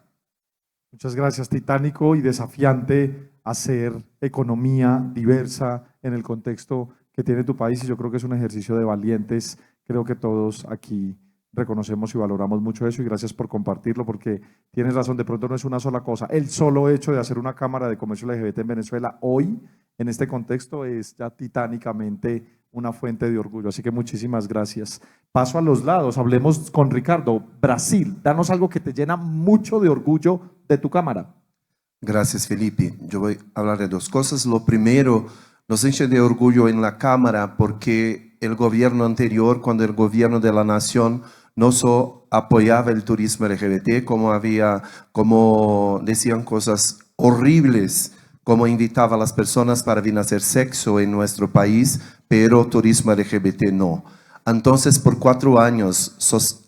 [SPEAKER 2] Muchas gracias, titánico y desafiante hacer economía diversa en el contexto que tiene tu país y yo creo que es un ejercicio de valientes. Creo que todos aquí reconocemos y valoramos mucho eso y gracias por compartirlo porque tienes razón, de pronto no es una sola cosa. El solo hecho de hacer una Cámara de Comercio LGBT en Venezuela hoy, en este contexto, es ya titánicamente una fuente de orgullo. Así que muchísimas gracias. Paso a los lados, hablemos con Ricardo. Brasil, danos algo que te llena mucho de orgullo de tu Cámara.
[SPEAKER 7] Gracias, Felipe. Yo voy a hablar de dos cosas. Lo primero, nos enche de orgullo en la Cámara porque el gobierno anterior, cuando el gobierno de la nación no solo apoyaba el turismo LGBT, como decían cosas horribles, como invitaba a las personas para venir a hacer sexo en nuestro país, pero turismo LGBT no. Entonces, por 4 años,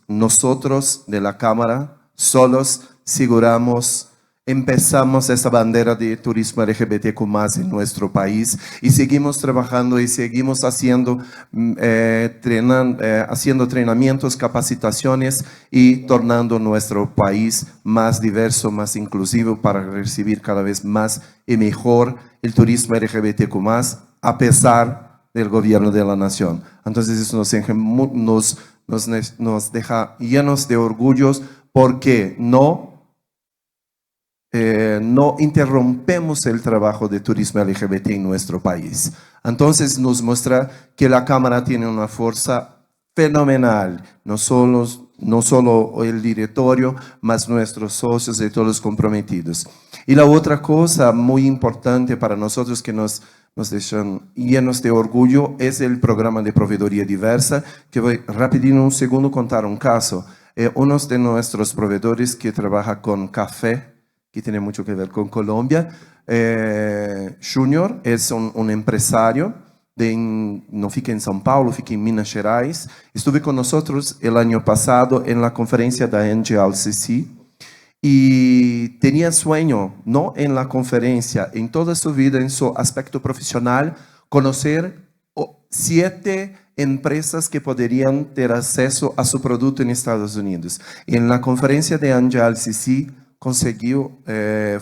[SPEAKER 7] nosotros de la Cámara solos empezamos esa bandera de turismo LGBTQ+ en nuestro país y seguimos trabajando y seguimos haciendo entrenamientos, capacitaciones y tornando nuestro país más diverso, más inclusivo para recibir cada vez más y mejor el turismo LGBTQ+, a pesar del gobierno de la nación. Entonces eso nos deja llenos de orgullos porque no interrumpemos el trabajo de turismo LGBT en nuestro país. Entonces nos muestra que la Cámara tiene una fuerza fenomenal, no solo el directorio, más nuestros socios y todos los comprometidos. Y la otra cosa muy importante para nosotros que nos dejan llenos de orgullo es el programa de proveedoría diversa, que voy rapidito en un segundo contar un caso. Uno de nuestros proveedores que trabaja con café, que tiene mucho que ver con Colombia. Junior es un empresario, no fica en São Paulo, fica en Minas Gerais. Estuve con nosotros el año pasado en la conferencia de NGLCC y tenía sueño, no en la conferencia, en toda su vida, en su aspecto profesional, conocer 7 empresas que podrían tener acceso a su producto en Estados Unidos. En la conferencia de Angial-CC consiguió,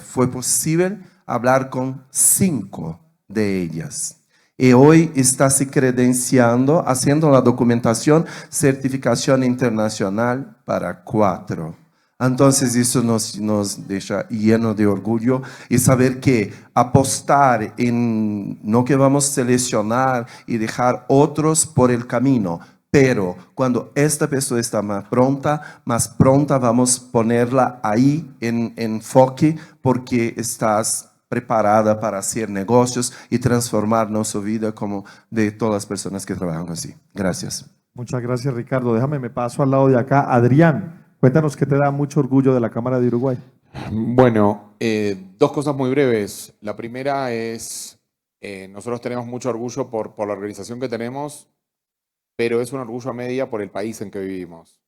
[SPEAKER 7] fue posible hablar con 5 de ellas. Y hoy está se credenciando, haciendo la documentación, certificación internacional para 4. Entonces eso nos deja lleno de orgullo y saber que apostar en no que vamos a seleccionar y dejar otros por el camino, pero cuando esta persona está más pronta vamos a ponerla ahí en enfoque porque estás preparada para hacer negocios y transformar nuestra vida como de todas las personas que trabajan así. Gracias.
[SPEAKER 2] Muchas gracias, Ricardo. Déjame, me paso al lado de acá. Adrián, cuéntanos qué te da mucho orgullo de la Cámara de Uruguay.
[SPEAKER 4] Bueno, 2 cosas muy breves. La primera es, nosotros tenemos mucho orgullo por la organización que tenemos, pero es un orgullo a media por el país en que vivimos.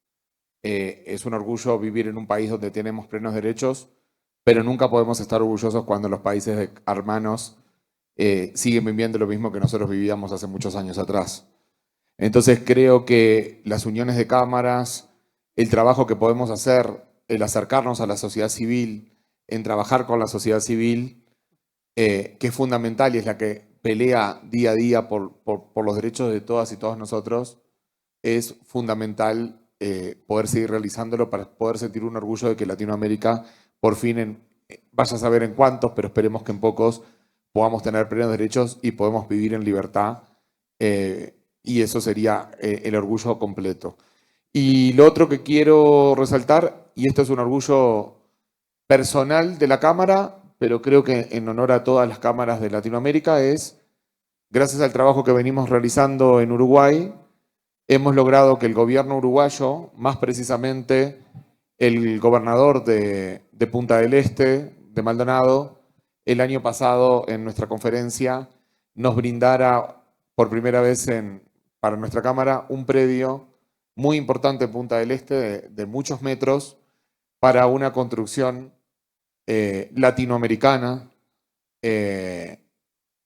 [SPEAKER 4] Es un orgullo vivir en un país donde tenemos plenos derechos, pero nunca podemos estar orgullosos cuando los países hermanos siguen viviendo lo mismo que nosotros vivíamos hace muchos años atrás. Entonces creo que las uniones de cámaras, el trabajo que podemos hacer, el acercarnos a la sociedad civil, en trabajar con la sociedad civil, que es fundamental y es la que pelea día a día por los derechos de todas y todos nosotros, es fundamental poder seguir realizándolo para poder sentir un orgullo de que Latinoamérica por fin, vaya a saber en cuántos, pero esperemos que en pocos podamos tener plenos derechos y podemos vivir en libertad. Y eso sería el orgullo completo. Y lo otro que quiero resaltar, y esto es un orgullo personal de la Cámara, pero creo que en honor a todas las cámaras de Latinoamérica, es, gracias al trabajo que venimos realizando en Uruguay, hemos logrado que el gobierno uruguayo, más precisamente el gobernador de Punta del Este, de Maldonado, el año pasado en nuestra conferencia nos brindara por primera vez para nuestra Cámara un predio muy importante en Punta del Este de muchos metros para una construcción latinoamericana,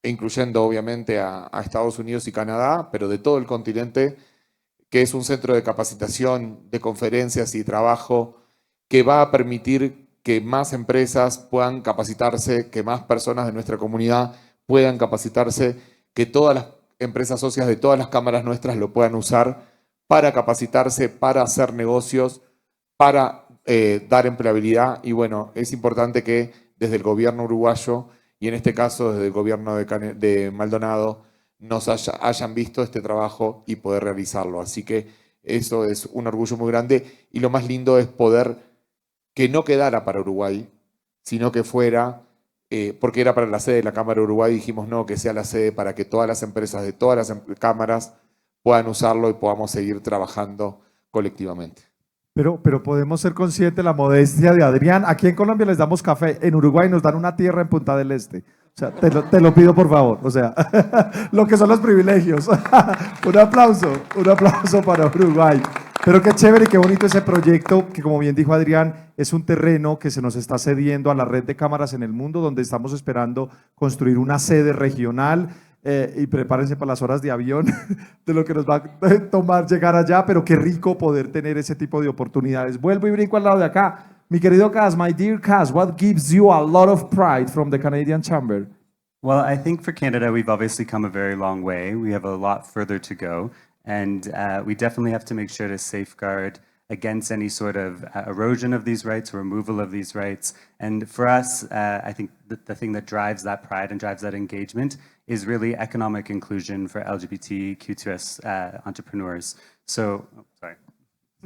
[SPEAKER 4] incluyendo obviamente a Estados Unidos y Canadá, pero de todo el continente, que es un centro de capacitación, de conferencias y trabajo que va a permitir que más empresas puedan capacitarse, que más personas de nuestra comunidad puedan capacitarse, que todas las empresas socias de todas las cámaras nuestras lo puedan usar para capacitarse, para hacer negocios, para dar empleabilidad. Y bueno, es importante que desde el gobierno uruguayo, y en este caso desde el gobierno de Maldonado, nos hayan visto este trabajo y poder realizarlo. Así que eso es un orgullo muy grande y lo más lindo es poder que no quedara para Uruguay, sino que fuera, porque era para la sede de la Cámara de Uruguay, dijimos no, que sea la sede para que todas las empresas de todas las cámaras puedan usarlo y podamos seguir trabajando colectivamente.
[SPEAKER 2] Pero podemos ser conscientes de la modestia de Adrián. Aquí en Colombia les damos café, en Uruguay nos dan una tierra en Punta del Este. O sea, te lo pido por favor. O sea, lo que son los privilegios. Un aplauso para Uruguay. Pero qué chévere y qué bonito ese proyecto que, como bien dijo Adrián, es un terreno que se nos está cediendo a la red de cámaras en el mundo, donde estamos esperando construir una sede regional. Y prepárense para las horas de avión de lo que nos va a tomar llegar allá, pero qué rico poder tener ese tipo de oportunidades. Vuelvo y brinco al lado de acá. Mi querido Cas, my dear Cas, what gives you a lot of pride from the Canadian Chamber?
[SPEAKER 8] Well, I think for Canada, we've obviously come a very long way. We have a lot further to go. And we definitely have to make sure to safeguard against any sort of erosion of these rights, removal of these rights. And for us, I think the thing that drives that pride and drives that engagement is really economic inclusion for LGBTQ2S entrepreneurs. So, sorry.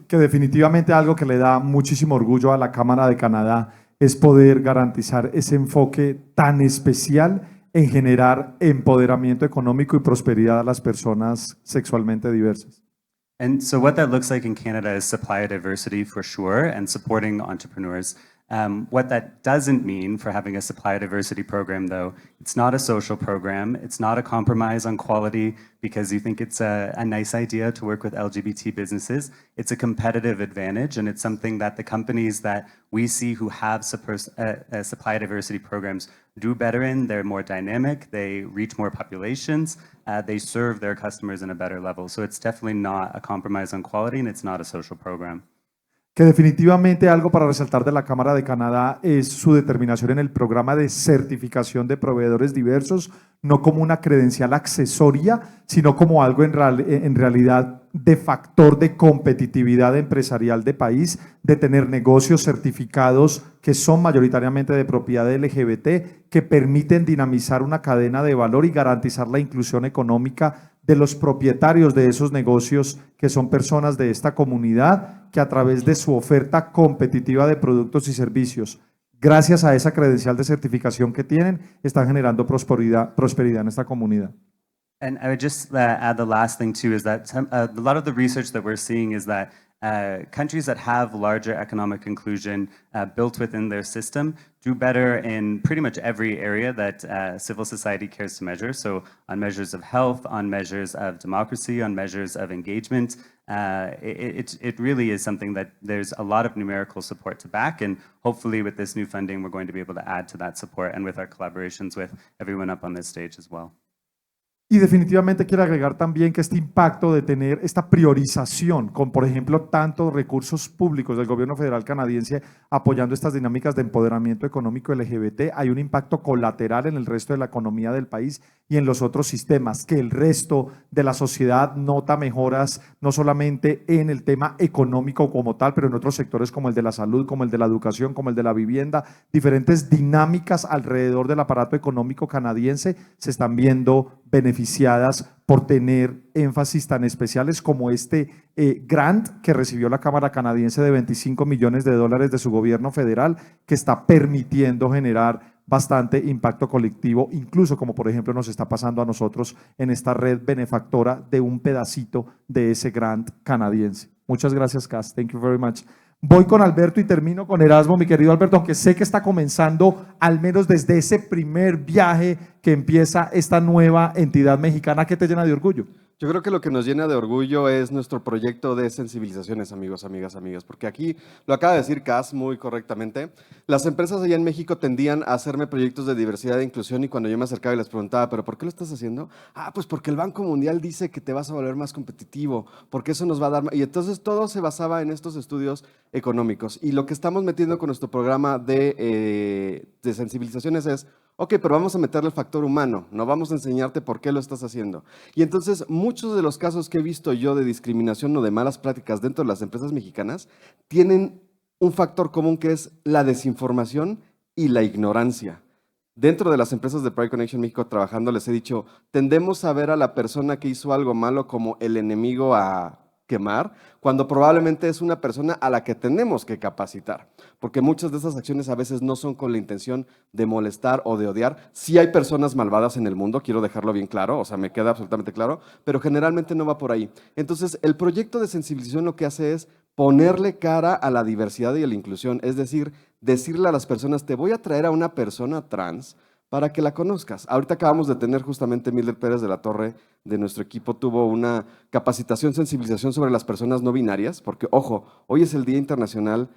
[SPEAKER 2] Que definitivamente algo que le da muchísimo orgullo a la Cámara de Canadá es poder garantizar ese enfoque tan especial en generar empoderamiento económico y prosperidad a las personas sexualmente diversas.
[SPEAKER 8] And so what that looks like in Canada is supplier diversity for sure and supporting entrepreneurs. What that doesn't mean for having a supplier diversity program, though, it's not a social program. It's not a compromise on quality because you think it's a nice idea to work with LGBT businesses. It's a competitive advantage, and it's something that the companies that we see who have supplier diversity programs do better in. They're more dynamic, they reach more populations, they serve their customers in a better level. So it's definitely not a compromise on quality, and it's not a social program.
[SPEAKER 2] Que definitivamente algo para resaltar de la Cámara de Canadá es su determinación en el programa de certificación de proveedores diversos, no como una credencial accesoria, sino como algo en realidad de factor de competitividad empresarial de país, de tener negocios certificados que son mayoritariamente de propiedad LGBT, que permiten dinamizar una cadena de valor y garantizar la inclusión económica de los propietarios de esos negocios, que son personas de esta comunidad que a través de su oferta competitiva de productos y servicios, gracias a esa credencial de certificación que tienen, están generando prosperidad en esta comunidad.
[SPEAKER 8] And I would just add the last thing too is that a lot of the research that we're seeing is that countries that have larger economic inclusion built within their system do better in pretty much every area that civil society cares to measure. So on measures of health, on measures of democracy, on measures of engagement, it really is something that there's a lot of numerical support to back, and hopefully with this new funding we're going to be able to add to that support and with our collaborations with everyone up on this stage as well.
[SPEAKER 2] Y definitivamente quiero agregar también que este impacto de tener esta priorización con, por ejemplo, tantos recursos públicos del gobierno federal canadiense apoyando estas dinámicas de empoderamiento económico LGBT, hay un impacto colateral en el resto de la economía del país y en los otros sistemas, que el resto de la sociedad nota mejoras no solamente en el tema económico como tal, pero en otros sectores como el de la salud, como el de la educación, como el de la vivienda, diferentes dinámicas alrededor del aparato económico canadiense se están viendo beneficiadas por tener énfasis tan especiales como este grant que recibió la Cámara Canadiense de $25 millones de su gobierno federal, que está permitiendo generar bastante impacto colectivo, incluso como por ejemplo nos está pasando a nosotros en esta red benefactora de un pedacito de ese grant canadiense. Muchas gracias, Cass. Thank you very much. Voy con Alberto y termino con Erasmo, mi querido Alberto, aunque sé que está comenzando al menos desde ese primer viaje que empieza esta nueva entidad mexicana. ¿Qué te llena de orgullo?
[SPEAKER 9] Yo creo que lo que nos llena de orgullo es nuestro proyecto de sensibilizaciones, amigos, amigas, amigas, porque aquí lo acaba de decir Cass muy correctamente. Las empresas allá en México tendían a hacerme proyectos de diversidad e inclusión y cuando yo me acercaba y les preguntaba, ¿pero por qué lo estás haciendo? Ah, pues porque el Banco Mundial dice que te vas a volver más competitivo, porque eso nos va a dar más. Y entonces todo se basaba en estos estudios económicos. Y lo que estamos metiendo con nuestro programa de sensibilizaciones es, ok, pero vamos a meterle el factor humano, no vamos a enseñarte por qué lo estás haciendo. Y entonces muchos de los casos que he visto yo de discriminación o de malas prácticas dentro de las empresas mexicanas tienen un factor común que es la desinformación y la ignorancia. Dentro de las empresas de Pride Connection México trabajando les he dicho, tendemos a ver a la persona que hizo algo malo como el enemigo a quemar, cuando probablemente es una persona a la que tenemos que capacitar, porque muchas de esas acciones a veces no son con la intención de molestar o de odiar. Sí hay personas malvadas en el mundo, quiero dejarlo bien claro, o sea, me queda absolutamente claro, pero generalmente no va por ahí. Entonces, el proyecto de sensibilización lo que hace es ponerle cara a la diversidad y a la inclusión, es decir, decirle a las personas, te voy a traer a una persona trans para que la conozcas. Ahorita acabamos de tener justamente Mildred Pérez de la Torre de nuestro equipo tuvo una capacitación, sensibilización sobre las personas no binarias, porque ojo, hoy es el Día Internacional,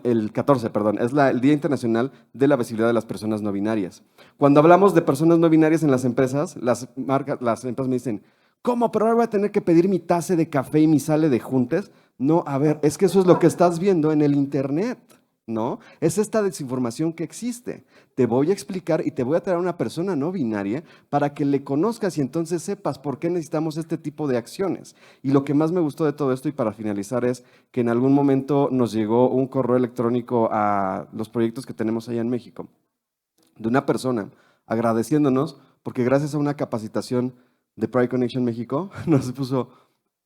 [SPEAKER 9] el 14, perdón, es el Día Internacional de la Visibilidad de las Personas No Binarias. Cuando hablamos de personas no binarias en las empresas, las empresas me dicen, ¿cómo? Pero ahora voy a tener que pedir mi taza de café y mi sale de juntes. No, a ver, es que eso es lo que estás viendo en el internet. ¿No? Es esta desinformación que existe. Te voy a explicar y te voy a traer a una persona no binaria para que le conozcas y entonces sepas por qué necesitamos este tipo de acciones. Y lo que más me gustó de todo esto, y para finalizar, es que en algún momento nos llegó un correo electrónico a los proyectos que tenemos allá en México, de una persona agradeciéndonos porque gracias a una capacitación de Pride Connection México nos puso,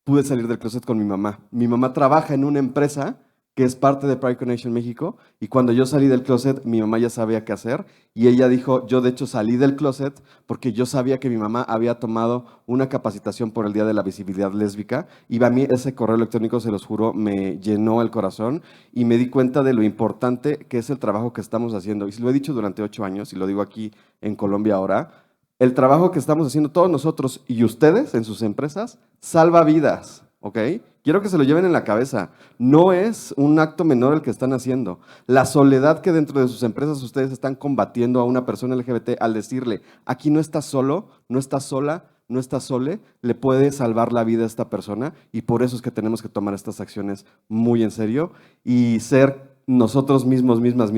[SPEAKER 9] pude salir del closet con mi mamá. Mi mamá trabaja en una empresa que es parte de Pride Connection México, y cuando yo salí del closet, mi mamá ya sabía qué hacer, y ella dijo, yo de hecho salí del closet porque yo sabía que mi mamá había tomado una capacitación por el Día de la Visibilidad Lésbica, y a mí ese correo electrónico, se los juro, me llenó el corazón, y me di cuenta de lo importante que es el trabajo que estamos haciendo, y lo he dicho durante 8 años, y lo digo aquí en Colombia ahora, el trabajo que estamos haciendo todos nosotros y ustedes en sus empresas salva vidas, ¿ok? Quiero que se lo lleven en la cabeza. No es un acto menor el que están haciendo. La soledad que dentro de sus empresas ustedes están combatiendo a una persona LGBT al decirle, aquí no estás solo, no estás sola, no estás sole, le puede salvar la vida a esta persona, y por eso es que tenemos que tomar estas acciones muy en serio y ser nosotros mismos, mismas,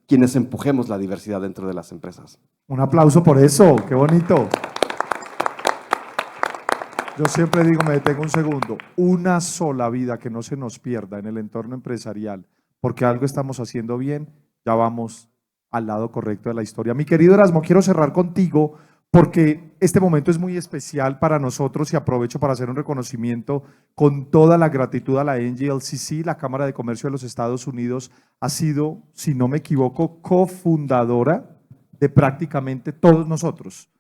[SPEAKER 9] quienes empujemos la diversidad dentro de las empresas.
[SPEAKER 2] Un aplauso por eso, qué bonito. Yo siempre digo, me detengo un segundo, una sola vida que no se nos pierda en el entorno empresarial, porque algo estamos haciendo bien, ya vamos al lado correcto de la historia. Mi querido Erasmo, quiero cerrar contigo porque este momento es muy especial para nosotros y aprovecho para hacer un reconocimiento con toda la gratitud a la NGLCC, la Cámara de Comercio de los Estados Unidos, ha sido, si no me equivoco, cofundadora de prácticamente todos nosotros.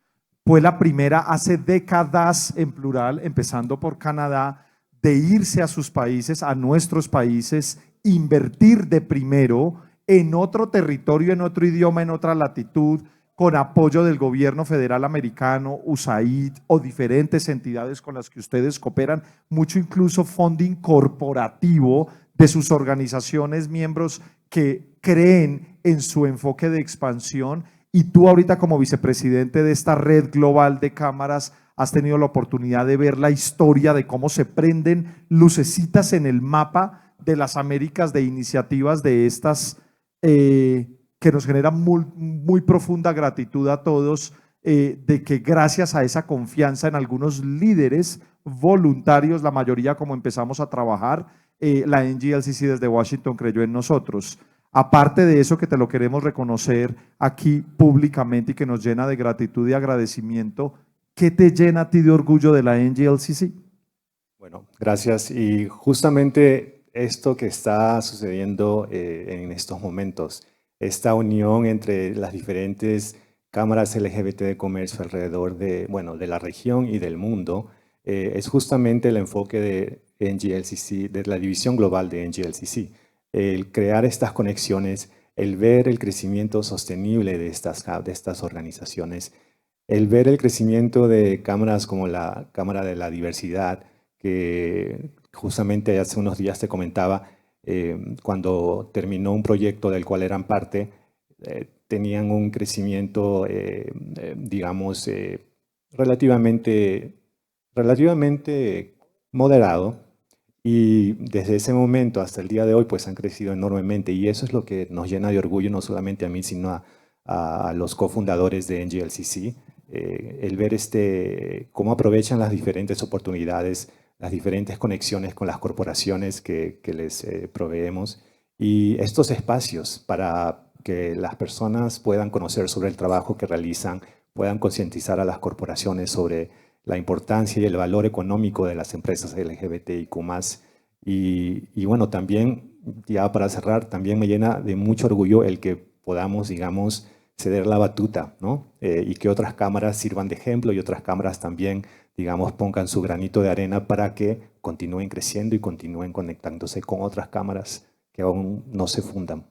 [SPEAKER 2] Fue la primera hace décadas en plural, empezando por Canadá, de irse a sus países, a nuestros países, invertir de primero en otro territorio, en otro idioma, en otra latitud, con apoyo del gobierno federal americano, USAID o diferentes entidades con las que ustedes cooperan, mucho incluso funding corporativo de sus organizaciones, miembros que creen en su enfoque de expansión. Y tú ahorita como vicepresidente de esta red global de cámaras has tenido la oportunidad de ver la historia de cómo se prenden lucecitas en el mapa de las Américas de iniciativas de estas que nos generan muy profunda gratitud a todos, de que gracias a esa confianza en algunos líderes voluntarios, la mayoría como empezamos a trabajar, la NGLCC desde Washington creyó en nosotros. Aparte de eso, que te lo queremos reconocer aquí públicamente y que nos llena de gratitud y agradecimiento, ¿qué te llena a ti de orgullo de la NGLCC?
[SPEAKER 3] Bueno, gracias. Y justamente esto que está sucediendo en estos momentos, esta unión entre las diferentes cámaras LGBT de comercio alrededor de, bueno, de la región y del mundo, es justamente el enfoque de NGLCC, de la división global de NGLCC. El crear estas conexiones, el ver el crecimiento sostenible de estas organizaciones, el ver el crecimiento de cámaras como la Cámara de la Diversidad, que justamente hace unos días te comentaba, cuando terminó un proyecto del cual eran parte, tenían un crecimiento, digamos, relativamente moderado. Y desde ese momento hasta el día de hoy, pues han crecido enormemente, y eso es lo que nos llena de orgullo, no solamente a mí, sino a los cofundadores de NGLCC, el ver cómo aprovechan las diferentes oportunidades, las diferentes conexiones con las corporaciones que les proveemos, y estos espacios para que las personas puedan conocer sobre el trabajo que realizan, puedan concientizar a las corporaciones sobre la importancia y el valor económico de las empresas LGBTIQ+. Y bueno, también, ya para cerrar, también me llena de mucho orgullo el que podamos, digamos, ceder la batuta, ¿no? Y que otras cámaras sirvan de ejemplo y otras cámaras también, digamos, pongan su granito de arena para que continúen creciendo y continúen conectándose con otras cámaras que aún no se fundan.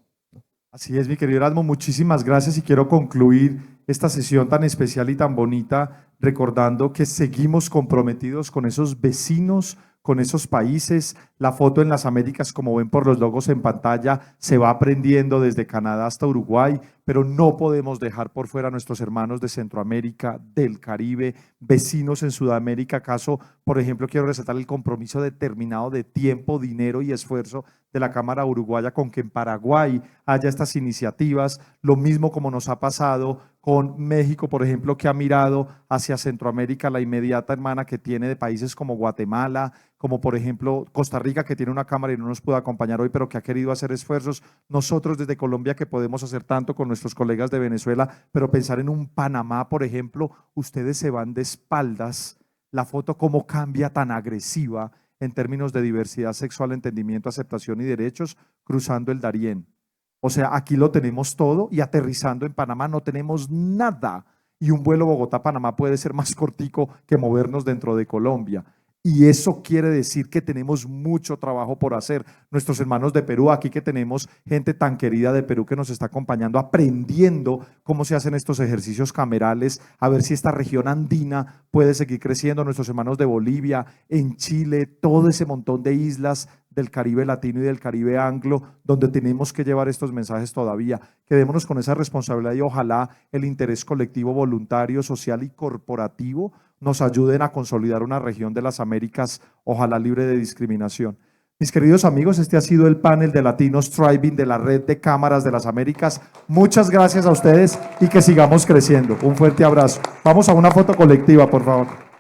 [SPEAKER 2] Así es, mi querido Erasmo, muchísimas gracias, y quiero concluir esta sesión tan especial y tan bonita recordando que seguimos comprometidos con esos vecinos, con esos países. La foto en las Américas, como ven por los logos en pantalla, se va aprendiendo desde Canadá hasta Uruguay, pero no podemos dejar por fuera a nuestros hermanos de Centroamérica, del Caribe, vecinos en Sudamérica. Acaso, por ejemplo, quiero resaltar el compromiso determinado de tiempo, dinero y esfuerzo de la Cámara Uruguaya con que en Paraguay haya estas iniciativas, lo mismo como nos ha pasado con México, por ejemplo, que ha mirado hacia Centroamérica, la inmediata hermana que tiene de países como Guatemala, como por ejemplo Costa Rica, que tiene una cámara y no nos pudo acompañar hoy, pero que ha querido hacer esfuerzos. Nosotros desde Colombia, que podemos hacer tanto con nuestros colegas de Venezuela, pero pensar en un Panamá, por ejemplo, ustedes se van de espaldas, la foto cómo cambia tan agresiva en términos de diversidad sexual, entendimiento, aceptación y derechos, cruzando el Darién. O sea, aquí lo tenemos todo y aterrizando en Panamá no tenemos nada. Y un vuelo Bogotá-Panamá puede ser más cortico que movernos dentro de Colombia. Y eso quiere decir que tenemos mucho trabajo por hacer. Nuestros hermanos de Perú, aquí que tenemos gente tan querida de Perú que nos está acompañando, aprendiendo cómo se hacen estos ejercicios camerales, a ver si esta región andina puede seguir creciendo. Nuestros hermanos de Bolivia, en Chile, todo ese montón de islas del Caribe latino y del Caribe anglo, donde tenemos que llevar estos mensajes todavía. Quedémonos con esa responsabilidad y ojalá el interés colectivo, voluntario, social y corporativo nos ayuden a consolidar una región de las Américas, ojalá libre de discriminación. Mis queridos amigos, este ha sido el panel de Latinos Thriving de la Red de Cámaras de las Américas. Muchas gracias a ustedes y que sigamos creciendo. Un fuerte abrazo. Vamos a una foto colectiva, por favor.